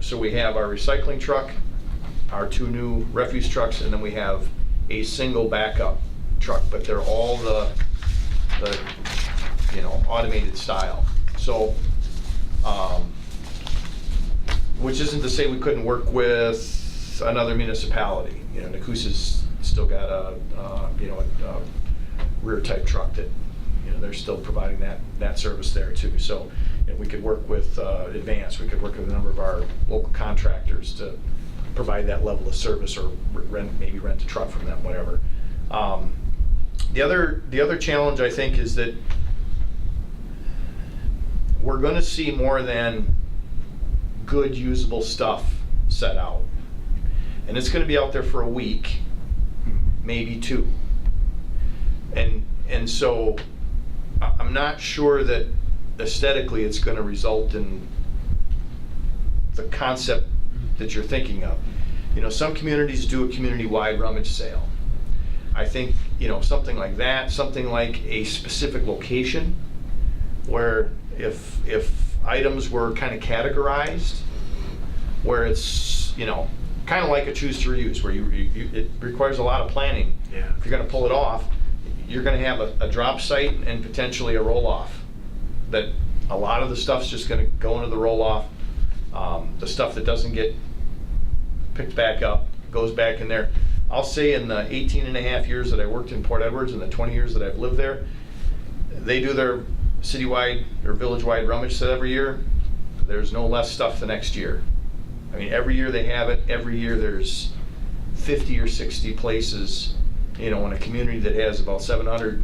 So we have our recycling truck, our 2 new refuse trucks, and then we have a single backup truck, but they're all the automated style. So which isn't to say we couldn't work with another municipality. You know, Nacusa's still got a rear type truck that, you know, they're still providing that service there too. So, you know, we could work with Advance, we could work with a number of our local contractors to provide that level of service, or maybe rent a truck from them, whatever. The other challenge, I think, is that we're going to see more than good usable stuff set out, and it's going to be out there for a week, maybe 2, and so I'm not sure that aesthetically it's going to result in the concept that you're thinking of. You know, some communities do a community-wide rummage sale. I think, you know, something like that, something like a specific location where if items were kind of categorized, where it's, you know, kind of like a choose to reuse, where it requires a lot of planning. Yeah. If you're going to pull it off, you're going to have a drop site and potentially a roll-off. That a lot of the stuff's just going to go into the roll-off. The stuff that doesn't get picked back up goes back in there. I'll say in the 18 and a half years that I worked in Port Edwards and the 20 years that I've lived there, they do their citywide or village-wide rummage set every year. There's no less stuff the next year. I mean, every year they have it. Every year there's 50 or 60 places, you know, in a community that has about 700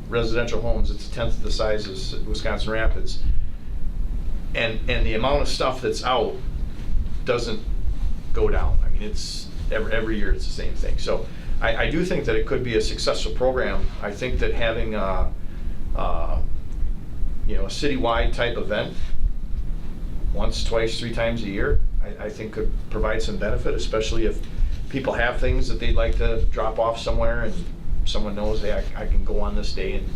residential homes. It's a tenth of the size of Wisconsin Rapids. And the amount of stuff that's out doesn't go down. I mean, it's every year it's the same thing. So I do think that it could be a successful program. I think that having a citywide type event once, twice, 3 times a year, I think could provide some benefit, especially if people have things that they'd like to drop off somewhere and someone knows, hey, I can go on this day and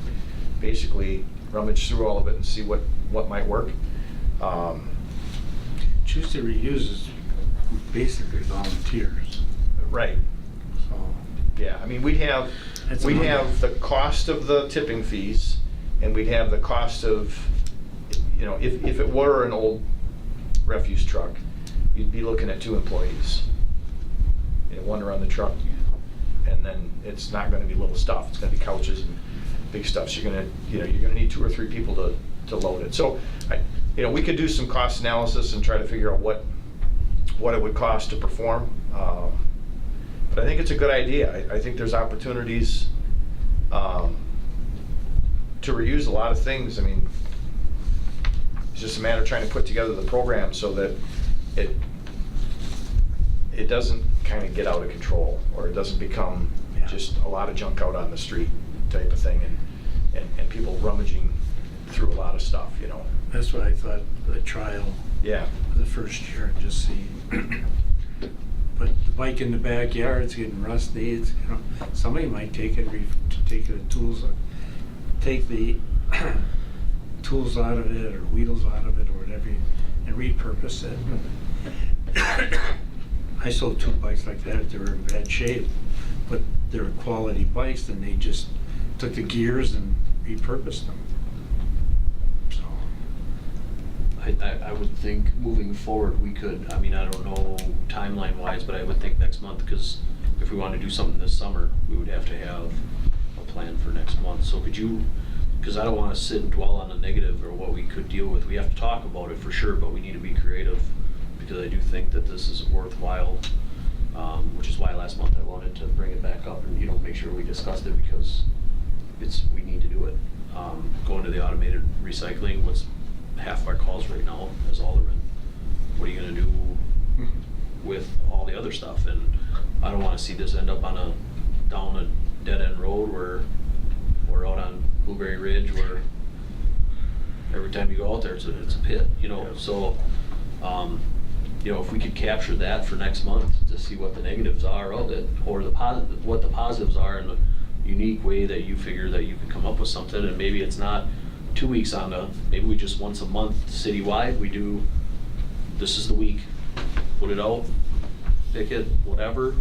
basically rummage through all of it and see what might work. Choose to reuse is basically volunteers. Right. So Yeah, I mean, we'd have the cost of the tipping fees, and we'd have the cost of, you know, if it were an old refuse truck, you'd be looking at 2 employees. You know, one to run the truck, and then it's not gonna be little stuff, it's gonna be couches and big stuff, so you're gonna need 2 or 3 people to load it. So, we could do some cost analysis and try to figure out what it would cost to perform. But I think it's a good idea. I think there's opportunities to reuse a lot of things. I mean, it's just a matter of trying to put together the program so that it doesn't kind of get out of control, or it doesn't become just a lot of junk out on the street type of thing, and people rummaging through a lot of stuff, you know. that's what I thought, the trial. Yeah. The first year, just see. But the bike in the backyard's getting rusty. It's, somebody might take the tools out of it, or wheels out of it, or whatever, and repurpose it. I sold 2 bikes like that. They were in bad shape, but they were quality bikes, and they just took the gears and repurposed them. So I would think moving forward, we could, I mean, I don't know timeline wise, but I would think next month, because if we want to do something this summer, we would have to have a plan for next month. So could you, because I don't want to sit and dwell on the negative or what we could deal with. We have to talk about it for sure, but we need to be creative, because I do think that this is worthwhile, which is why last month I wanted to bring it back up and, make sure we discussed it, because we need to do it. Going to the automated recycling, what's half of our calls right now is Alderman. What are you gonna do with all the other stuff? And I don't wanna see this end up down a dead end road where we're out on Blueberry Ridge, where every time you go out there, it's a pit, so, if we could capture that for next month to see what the negatives are of it, or what the positives are in a unique way that you figure that you can come up with something, and maybe it's not 2 weeks maybe we just once a month citywide, we do, this is the week, put it out, pick it, whatever,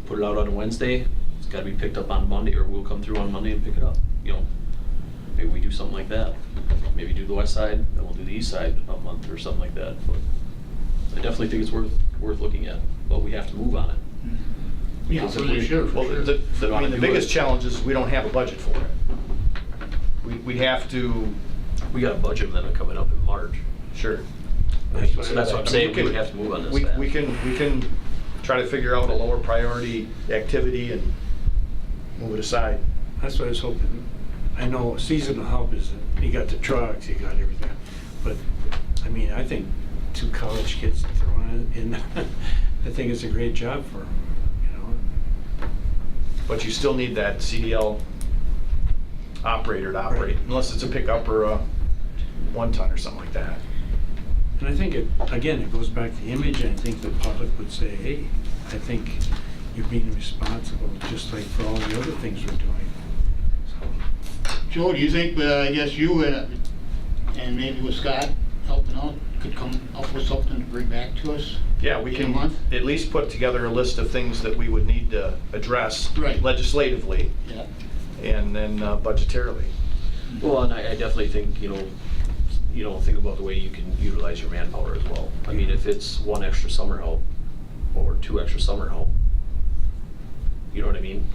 put it out on a Wednesday, it's gotta be picked up on Monday, or we'll come through on Monday and pick it up, Maybe we do something like that. Maybe do the west side, then we'll do the east side a month or something like that. But I definitely think it's worth looking at, but we have to move on it. Yeah, Because for if we- sure, for Well, sure. I mean, the biggest challenge is we don't have a budget for it. We have to, We got a budget amendment coming up in March. sure. So that's what I'm saying, we would have to move on this fast. We can try to figure out a lower priority activity and move it aside. That's what I was hoping. I know seasonal help is, you got the trucks, you got everything, but, I mean, I think 2 college kids throwing it in, I think it's a great job for them, you know? But you still need that CDL operator to operate, Right. unless it's a pickup or a 1-ton or something like that. And I think it, again, it goes back to the image, and I think the public would say, hey, I think you're being responsible, just like for all the other things we're doing. So, Joe, do you think, I guess you and maybe with Scott helping out, could come up with something to bring back to us? Yeah, we In a can month? at least put together a list of things that we would need to address Right. legislatively Yeah. and then budgetarily. Well, and I definitely think, think about the way you can utilize your manpower as well. I mean, if it's 1 extra summer help or 2 extra summer help, you know what I mean?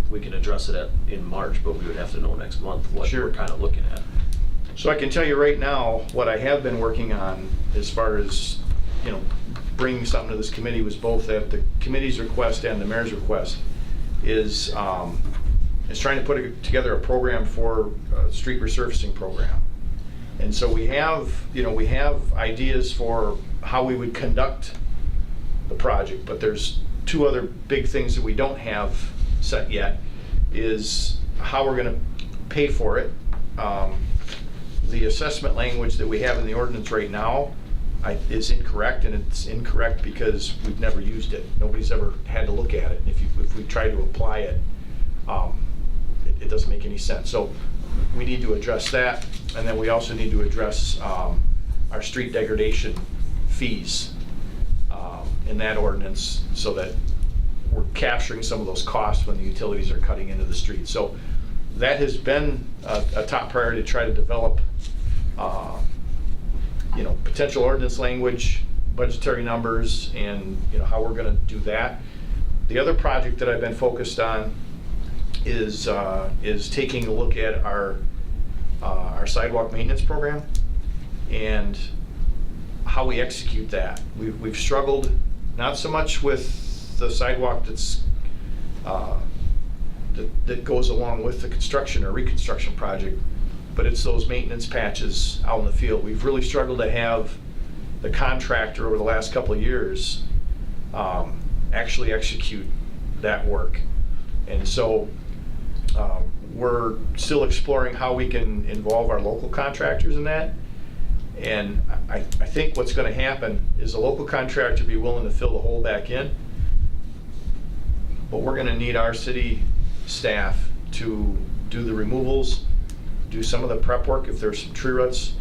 We can address it in March, but we would have to know next month what Sure. we're kind of looking at. So I can tell you right now, what I have been working on as far as, bringing something to this committee was both at the committee's request and the mayor's request, is trying to put together a program for a street resurfacing program. And so we have ideas for how we would conduct the project, but there's 2 other big things that we don't have set yet, is how we're gonna pay for it. The assessment language that we have in the ordinance right now is incorrect, and it's incorrect because we've never used it. Nobody's ever had to look at it. And if we try to apply it, it doesn't make any sense. So we need to address that, and then we also need to address our street degradation fees in that ordinance, so that we're capturing some of those costs when the utilities are cutting into the street. So that has been a top priority, to try to develop potential ordinance language, budgetary numbers, and how we're going to do that. The other project that I've been focused on is taking a look at our sidewalk maintenance program and how we execute that. We've struggled not so much with the sidewalk that goes along with the construction or reconstruction project, but it's those maintenance patches out in the field. We've really struggled to have the contractor over the last couple of years actually execute that work. And so we're still exploring how we can involve our local contractors in that. And I think what's going to happen is a local contractor be willing to fill the hole back in, but we're going to need our city staff to do the removals, do some of the prep work if there's some tree roots,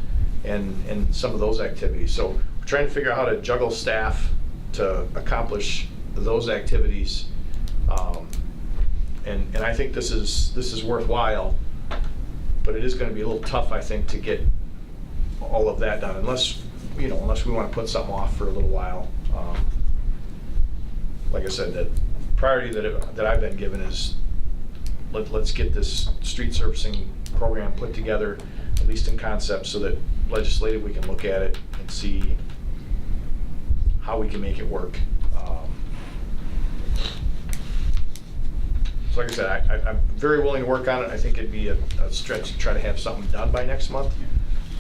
and some of those activities. So we're trying to figure out how to juggle staff to accomplish those activities. And I think this is worthwhile, but it is going to be a little tough, I think, to get all of that done, unless we want to put something off for a little while. Like I said, the priority that I've been given is let's get this street surfacing program put together, at least in concept, so that legislatively we can look at it and see how we can make it work. So like I said, I'm very willing to work on it. I think it'd be a stretch to try to have something done by next month.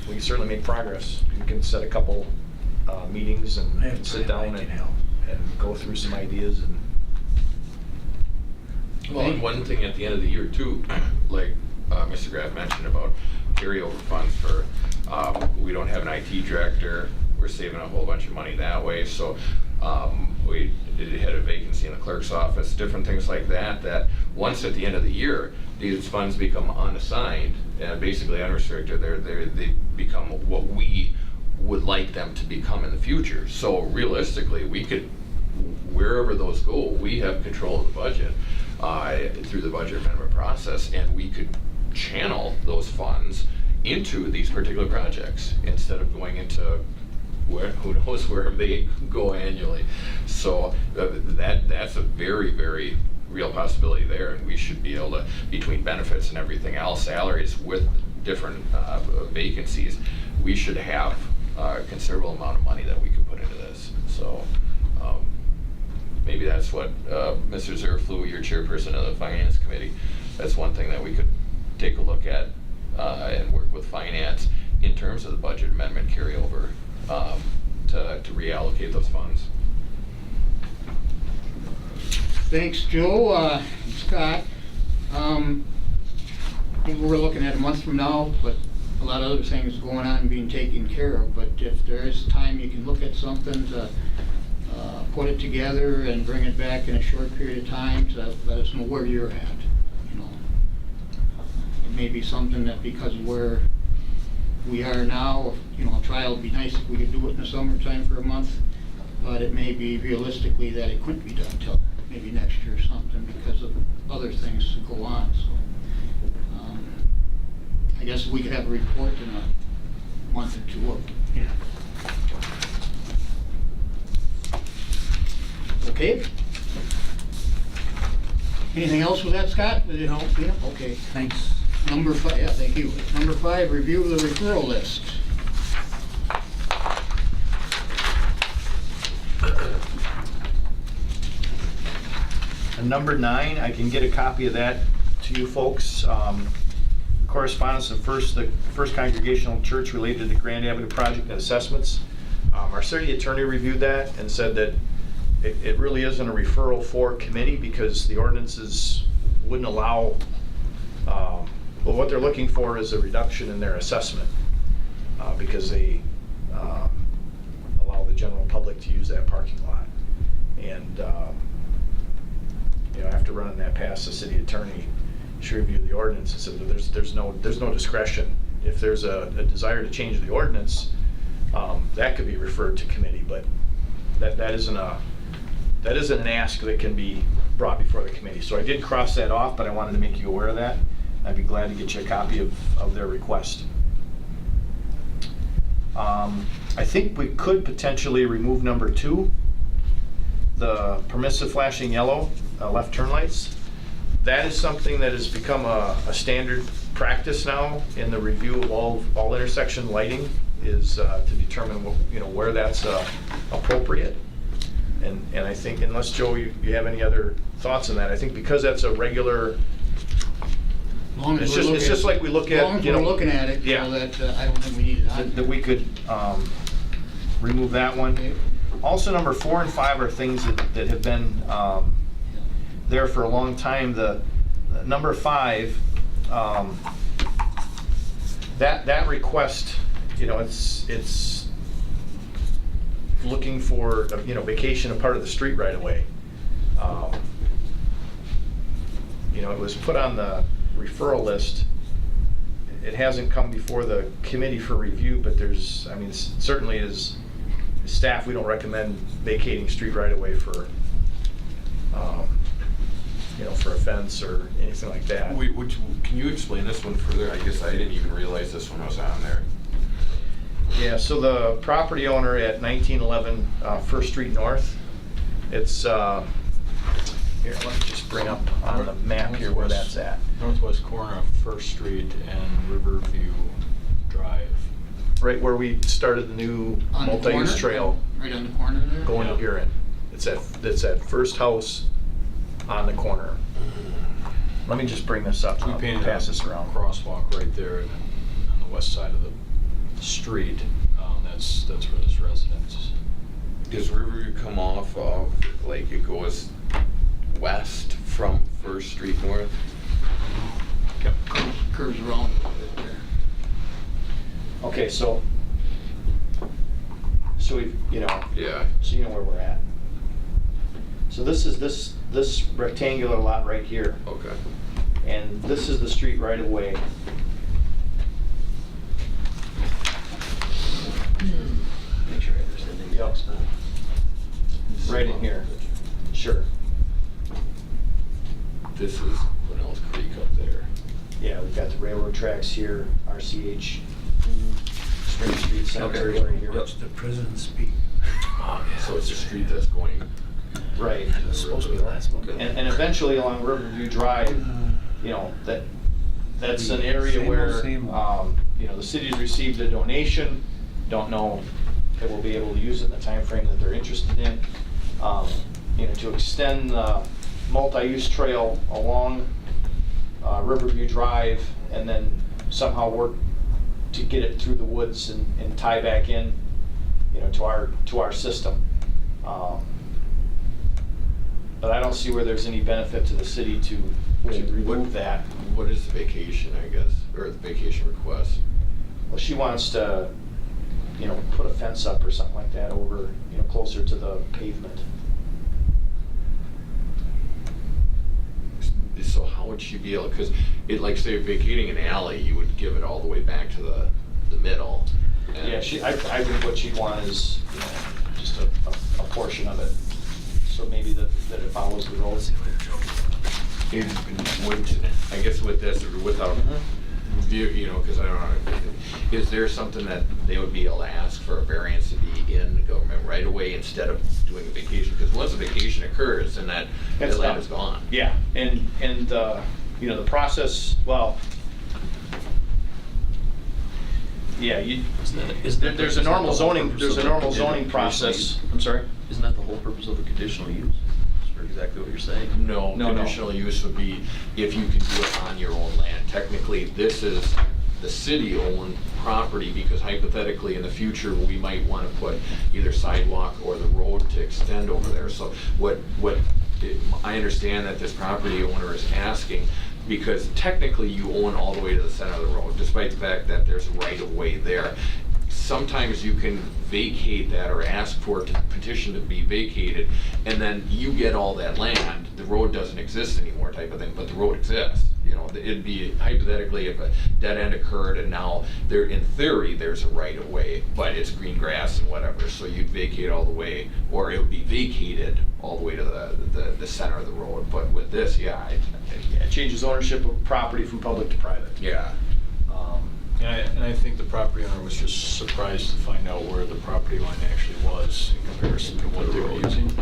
We can certainly make progress. We can set a couple meetings and sit down and go through some ideas. And Well, and one thing at the end of the year too, like Mr. Graff mentioned about carryover funds for, we don't have an IT director, we're saving a whole bunch of money that way, so we had a vacancy in the clerk's office, different things like that, that once at the end of the year, these funds become unassigned and basically unrestricted, they become what we would like them to become in the future. So realistically, we could, wherever those go, we have control of the budget through the budget amendment process, and we could channel those funds into these particular projects instead of going into who knows where it may go annually. So that's a very, very real possibility there, and we should be able to, between benefits and everything else, salaries with different vacancies, we should have a considerable amount of money that we could put into this. So maybe that's what Mr. Zerflu, your chairperson of the Finance Committee, that's one thing that we could take a look at and work with Finance in terms of the budget amendment carryover to reallocate those funds. Thanks, Joe. Scott, we're looking at a month from now, but a lot of other things going on and being taken care of. But if there is time, you can look at something to put it together and bring it back in a short period of time to let us know where you're at. You know, it may be something that because of where we are now, you know, a trial would be nice if we could do it in the summertime for a month, but it may be realistically that it couldn't be done until maybe next year or something because of other things to go on. So I guess we could have a report in a month or two. Yeah. Okay? Anything else with that, Scott? No. Yeah, okay. Thanks. Number 5, yeah, thank you. Number 5, review of the referral list. And number 9, I can get a copy of that to you folks. Correspondence of the First Congregational Church related to the Grand Avenue project and assessments. Our city attorney reviewed that and said that it really isn't a referral for committee because the ordinances wouldn't allow, well, what they're looking for is a reduction in their assessment because they allow the general public to use that parking lot. And you know, after running that past the city attorney, she reviewed the ordinance and said that there's no discretion. If there's a desire to change the ordinance, that could be referred to committee, but that isn't an ask that can be brought before the committee. So I did cross that off, but I wanted to make you aware of that. I'd be glad to get you a copy of their request. I think we could potentially remove number 2, the permissive flashing yellow left turn lights. That is something that has become a standard practice now in the review of all intersection lighting, is to determine what, you know, where that's appropriate. And I think, unless Joe, you have any other thoughts on that, I think because that's a regular, Long as it's we're just like we look at, As long as you know, we're looking at it, yeah. so that I don't think we need it on. that we could remove that one. Okay. Also, number 4 and 5 are things that have been there for a long time. The number 5, that request, you know, it's looking for, you know, vacation of part of the street right away. You know, it was put on the referral list. It hasn't come before the committee for review, but there's, I mean, certainly as staff, we don't recommend vacating street right away for, you know, for a fence or anything like that. Can you explain this one further? I guess I didn't even realize this one was on there. Yeah, so the property owner at 1911 First Street North, it's, here, let me just bring up on the map here where that's at. Northwest corner of First Street and Riverview Drive. Right where we started the new On the multi-use corner? trail Right on the corner there? going to Yeah. Buren. It's that first house on the corner. Let me just bring this up, We I'll painted pass this around. crosswalk right there on the west side of the street. That's where this residence. Does Riverview come off of, like, it goes west from First Street North? Yep. Curves around a little bit there. Okay, so we've, you know, Yeah. so you know where we're at. So this is this rectangular lot right here, Okay. and this is the street right away. Make sure I understand the Yep. exact spot. Right in here. Sure. This is Grinnell's Creek up there. Yeah, we've got the railroad tracks here, RCH Spring Street Cemetery Okay. right here. Watch the prison speak. So it's a street that's going. Right. It's supposed to be the last one. And eventually along Riverview Drive, you know, that's an area Same old, where, same old. you know, the city's received a donation, don't know if we'll be able to use it in the time frame that they're interested in. You know, to extend the multi-use trail along Riverview Drive and then somehow work to get it through the woods and tie back in, you know, to our system. But I don't see where there's any benefit to the city to remove that. What is the vacation, I guess, or the vacation request? Well, she wants to, you know, put a fence up or something like that over, you know, closer to the pavement. So how would she be able, because it, like say vacating an alley, you would give it all the way back to the middle. and- Yeah, I think what she'd want is, you know, just a portion of it. So maybe that it follows the road. It would, I guess with this, without view, you know, because I don't know, is there something that they would be able to ask for a variance to be in the government right away instead of doing a vacation? Because once a vacation occurs, then that It's land done. is gone. Yeah, and you know, the process, well, yeah, there's a normal zoning, process. I'm sorry? Isn't that the whole purpose of a conditional use? For exactly what you're saying? No, No. conditional use would be if you can do it on your own land. Technically, this is the city-owned property because hypothetically in the future, we might want to put either sidewalk or the road to extend over there. So I understand that this property owner is asking because technically you own all the way to the center of the road, despite the fact that there's right-of-way there. Sometimes you can vacate that or ask for it to petition to be vacated, and then you get all that land, the road doesn't exist anymore type of thing, but the road exists. You know, it'd be hypothetically if a dead end occurred and now there, in theory, there's a right of way, but it's green grass and whatever, so you'd vacate all the way, or it would be vacated all the way to the center of the road. But with this, yeah, It changes ownership of property from public to private. yeah. And I think the property owner was just surprised to find out where the property line actually was in comparison to what they were using.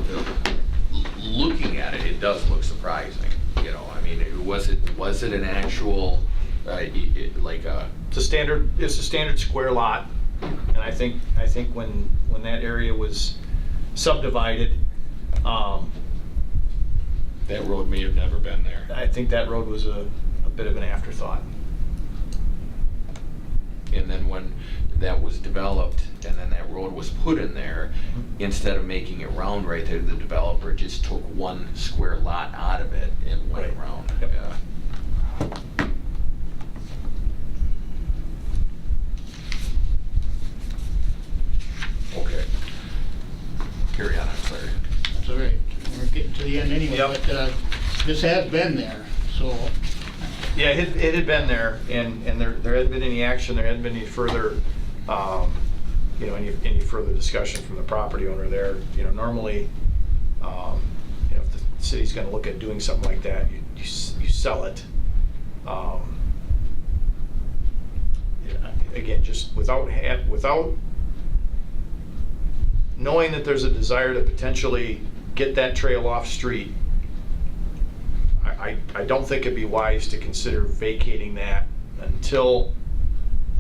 Looking at it, it does look surprising. You know, I mean, was it an actual like a? It's a standard square lot, and I think when that area was subdivided, That road may have never been there. I think that road was a bit of an afterthought. And then when that was developed and then that road was put in there, instead of making it round right there, the developer just took one square lot out of it and went Right. around. Yep. Yeah. Okay. Carry on, I'm sorry. That's all right. We're getting to the end anyway, Yep. but this has been there, so Yeah, it had been there, and there hadn't been any action, there hadn't been any further, you know, any further discussion from the property owner there. You know, normally, you know, if the city's gonna look at doing something like that, you sell it. Yeah, again, just without knowing that there's a desire to potentially get that trail off street, I don't think it'd be wise to consider vacating that until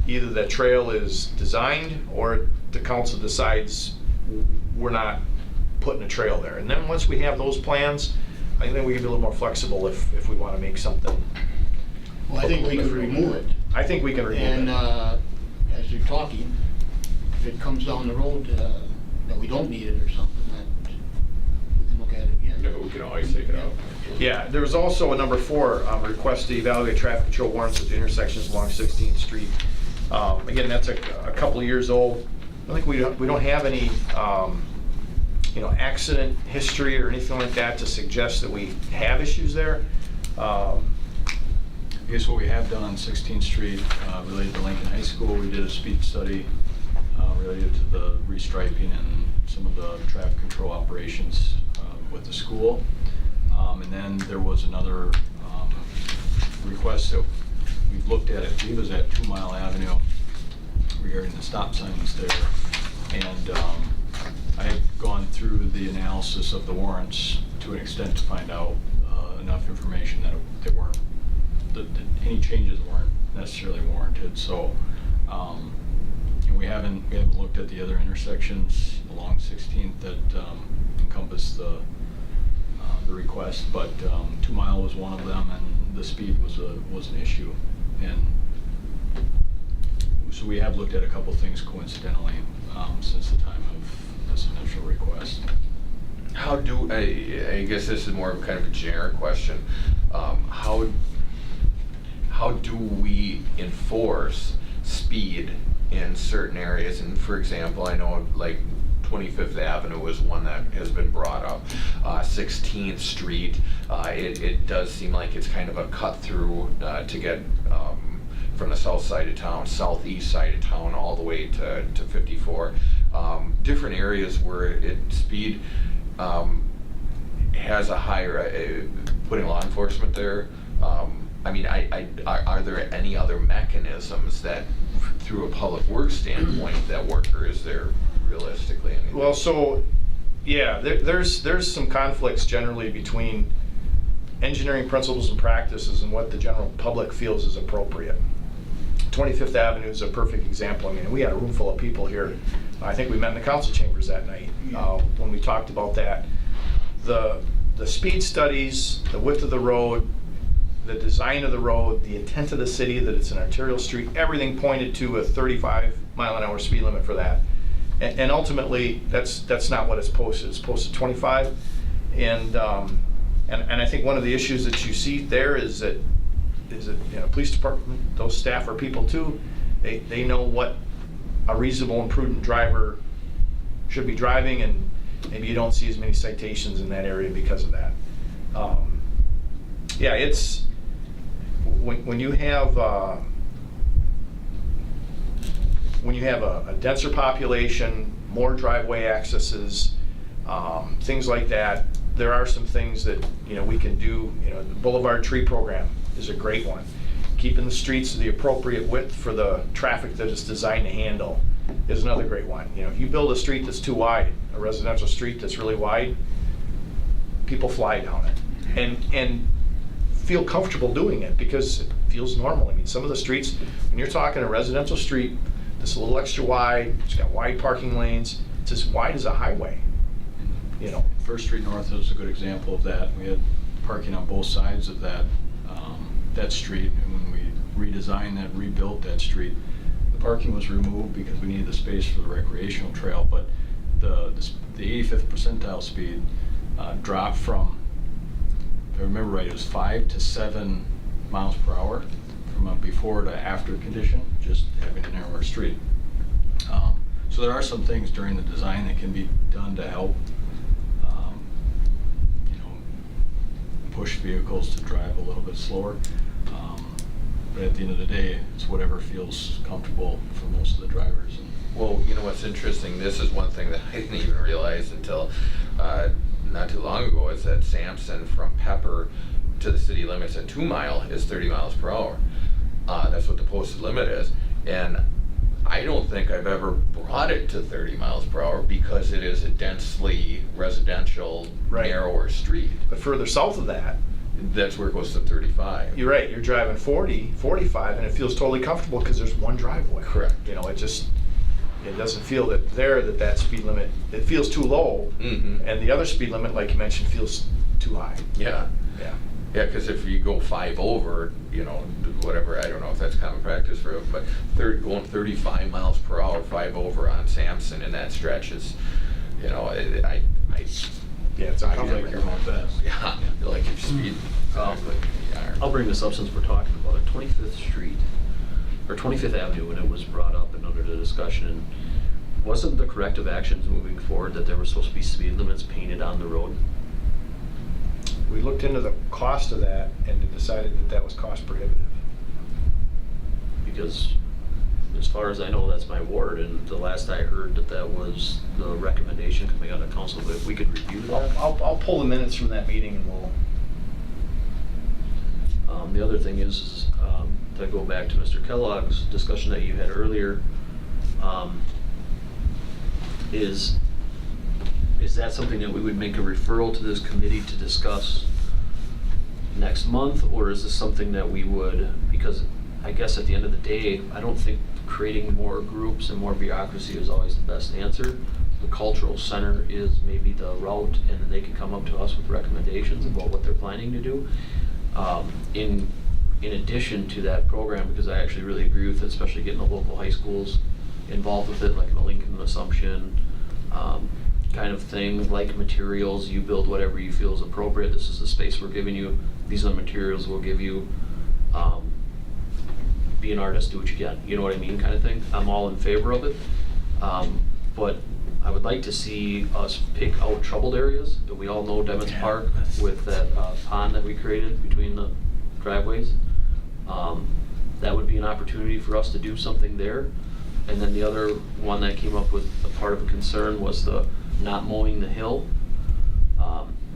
either the trail is designed or the council decides we're not putting a trail there. And then once we have those plans, I think we can be a little more flexible if we want to make something. well, I think we could remove it. I think we can remove And it. as you're talking, if it comes down the road that we don't need it or something, that we can look at it again. No, we can always take it out. Yeah, there was also a number 4, request to evaluate traffic control warrants at the intersections along 16th Street. Again, that's a couple of years old. I think we don't have any, you know, accident history or anything like that to suggest that we have issues there. I guess what we have done on 16th Street related to Lincoln High School, we did a speed study related to the restriping and some of the traffic control operations with the school. And then there was another request that we looked at, I believe it was at 2 Mile Avenue, regarding the stop signs there. And I had gone through the analysis of the warrants to an extent to find out enough information that they weren't, that any changes weren't necessarily warranted. So and we haven't looked at the other intersections along 16th that encompass the request, but 2 Mile was one of them, and the speed was an issue. And so we have looked at a couple things coincidentally since the time of this initial request. How do, I guess this is more of kind of a generic question. How do we enforce speed in certain areas? And for example, I know like 25th Avenue is one that has been brought up. 16th Street, it does seem like it's kind of a cut through to get from the south side of town, southeast side of town, all the way to 54. Different areas where speed has a higher, putting law enforcement there. I mean, are there any other mechanisms that, through a public works standpoint, that work, or is there realistically anything? Well, so, yeah, there's some conflicts generally between engineering principles and practices and what the general public feels is appropriate. 25th Avenue is a perfect example. I mean, we had a room full of people here. I think we met in the council chambers that night when we talked about that. The speed studies, the width of the road, the design of the road, the intent of the city that it's an arterial street, everything pointed to a 35-mile-an-hour speed limit for that. And ultimately, that's not what it's posted. It's posted 25. And I think one of the issues that you see there is that police department, those staff are people too. They know what a reasonable and prudent driver should be driving, and maybe you don't see as many citations in that area because of that. Yeah, it's when you have a denser population, more driveway accesses, things like that. There are some things that we can do. The Boulevard Tree Program is a great one. Keeping the streets the appropriate width for the traffic that it's designed to handle is another great one. If you build a street that's too wide, a residential street that's really wide, people fly down it and feel comfortable doing it because it feels normal. I mean, some of the streets, when you're talking a residential street that's a little extra wide, it's got wide parking lanes, it's as wide as a highway. First Street North is a good example of that. We had parking on both sides of that street, and when we redesigned that, rebuilt that street, the parking was removed because we needed the space for the recreational trail, but the 85th percentile speed dropped from, if I remember right, it was 5 to 7 miles per hour from a before to after condition, just having a narrower street. So there are some things during the design that can be done to help push vehicles to drive a little bit slower. But at the end of the day, it's whatever feels comfortable for most of the drivers. Well, what's interesting, this is one thing that I didn't even realize until not too long ago, is that Sampson from Pepper to the city limits at 2 Mile is 30 miles per hour. That's what the posted limit is. And I don't think I've ever brought it to 30 miles per hour because it is a densely residential, narrower street. But further south of that, that's where it goes to 35. you're right, you're driving 40, 45, and it feels totally comfortable because there's one driveway. Correct. It doesn't feel that speed limit, it feels too low, Mm-hmm. and the other speed limit, like you mentioned, feels too high. Yeah. Yeah. Yeah, because if you go 5 over, whatever, I don't know if that's common practice for it, but going 35 miles per hour, 5 over on Sampson in that stretch is, Yeah, it's I feel uncomfortable. like you're going fast. yeah, I feel like your speed. I'll bring this up since we're talking about it. 25th Street, or 25th Avenue, when it was brought up and under the discussion, wasn't the corrective actions moving forward that there were supposed to be speed limits painted on the road? We looked into the cost of that and decided that was cost prohibitive. Because as far as I know, that's my ward, and the last I heard that was the recommendation coming out of council, but if we could review that. I'll pull the minutes from that meeting and we'll. The other thing is to go back to Mr. Kellogg's discussion that you had earlier, Is that something that we would make a referral to this committee to discuss next month, or is this something that we would, because I guess at the end of the day, I don't think creating more groups and more bureaucracy is always the best answer. The cultural center is maybe the route, and then they can come up to us with recommendations about what they're planning to do. In addition to that program, because I actually really agree with it, especially getting the local high schools involved with it, like in the Lincoln Assumption kind of thing, like materials, you build whatever you feel is appropriate. This is the space we're giving you. These are the materials we'll give you. Be an artist, do what you can. You know what I mean, kind of thing. I'm all in favor of it. But I would like to see us pick out troubled areas. We all know Devon's Yeah, Park with that pond that we created between the driveways. That would be an opportunity for us to do something there. And then the other one that came up with a part of a concern was the not mowing the hill.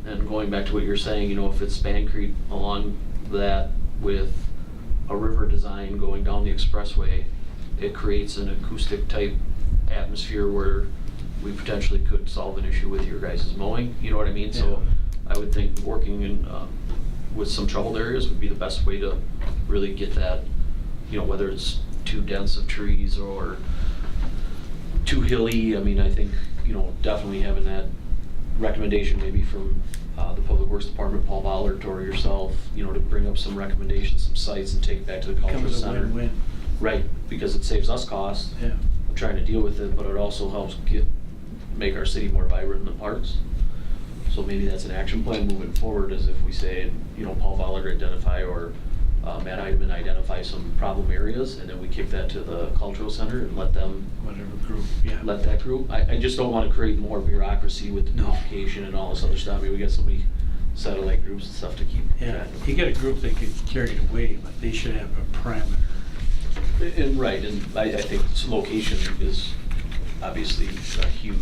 And going back to what you're saying, you know, if it's Spancrete along that with a river design going down the expressway, it creates an acoustic type atmosphere where we potentially could solve an issue with your guys' mowing, you know what I mean? So I would think working in, with some troubled areas would be the best way to really get that, you know, whether it's too dense of trees or too hilly. I mean, I think, you know, definitely having that recommendation maybe from the Public Works Department, Paul Vollert, or yourself, you know, to bring up some recommendations, some sites, and take it back to the cultural Becomes a center. win-win. Right, because it saves us costs. Yeah. We're trying to deal with it, but it also helps make our city more vibrant in the parks. So maybe that's an action plan moving forward, as if we say, you know, Paul Vollert identify, or Matt Heidemann identify some problem areas, and then we kick that to the cultural center and let them, Whatever group, yeah. let that group. I just don't want to create more bureaucracy with the No. notification and all this other stuff. I mean, we got so many satellite groups and stuff to keep. Yeah, you get a group that could carry it away, but they should have a parameter. And right, and I think location is obviously a huge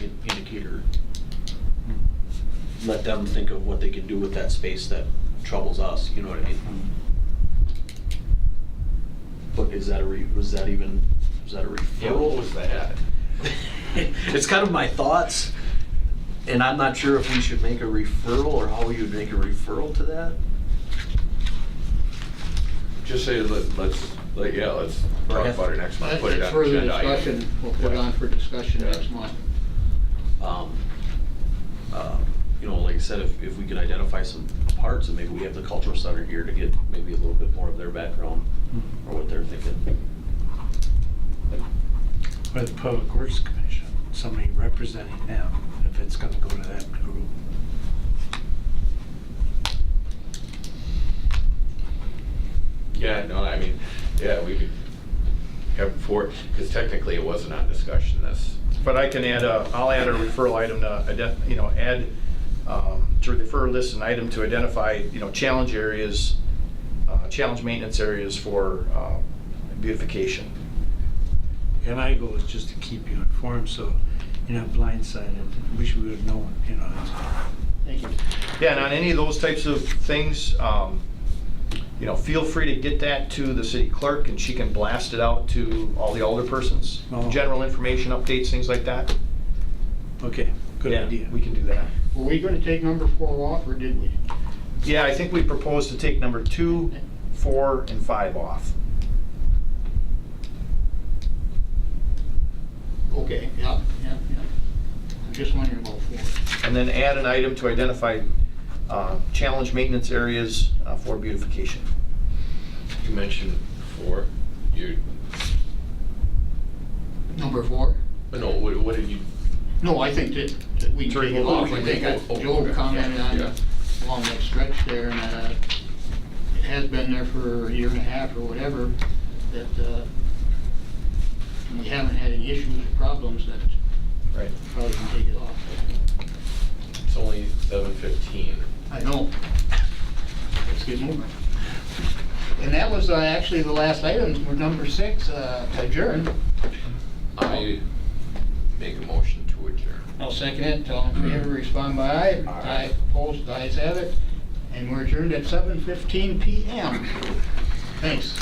indicator. Let them think of what they can do with that space that troubles us, you know what I mean? But is that a referral? Yeah, what was that? It's kind of my thoughts, and I'm not sure if we should make a referral or how we would make a referral to that. Just say, let's talk about it next month. Put it That's on further agenda item. discussion, we'll put it on for discussion Yeah. next month. You know, like I said, if we could identify some parts, and maybe we have the cultural center here to get maybe a little bit more of their background or what they're thinking. Or the Public Works Commission, somebody representing them, if it's gonna go to that group. Yeah, no, I mean, yeah, we could have four, because technically it wasn't on discussion this. But I can add I'll add a referral item to, you know, add, to refer this an item to identify, you know, challenge areas, challenge maintenance areas for beautification. And my goal is just to keep you informed, so you're not blindsided. Wish we would've known, you know. Thank you. Yeah, and on any of those types of things, you know, feel free to get that to the city clerk, and she can blast it out to all the alderpersons. Oh. General information updates, things like that. Okay, good Yeah, idea. we can do that. Were we gonna take number 4 off, or did we? Yeah, I think we proposed to take number 2, 4, and 5 off. Okay, yeah. I'm just wondering about 4. And then add an item to identify challenge maintenance areas for beautification. You mentioned 4, Number 4? no, what did you? No, I think that we can take it off. I think Joe commented on Yeah. along that stretch there, and it has been there for a year and a half or whatever, that we haven't had any issues or problems, that Right. probably can take it off. It's only 7:15. I know. Let's get moving. And that was actually the last item, for number 6, adjourn. I make a motion to adjourn. I'll second it. All in favor, respond by aye. Aye. Opposed, ayes have it. And we're adjourned at 7:15 PM. Thanks.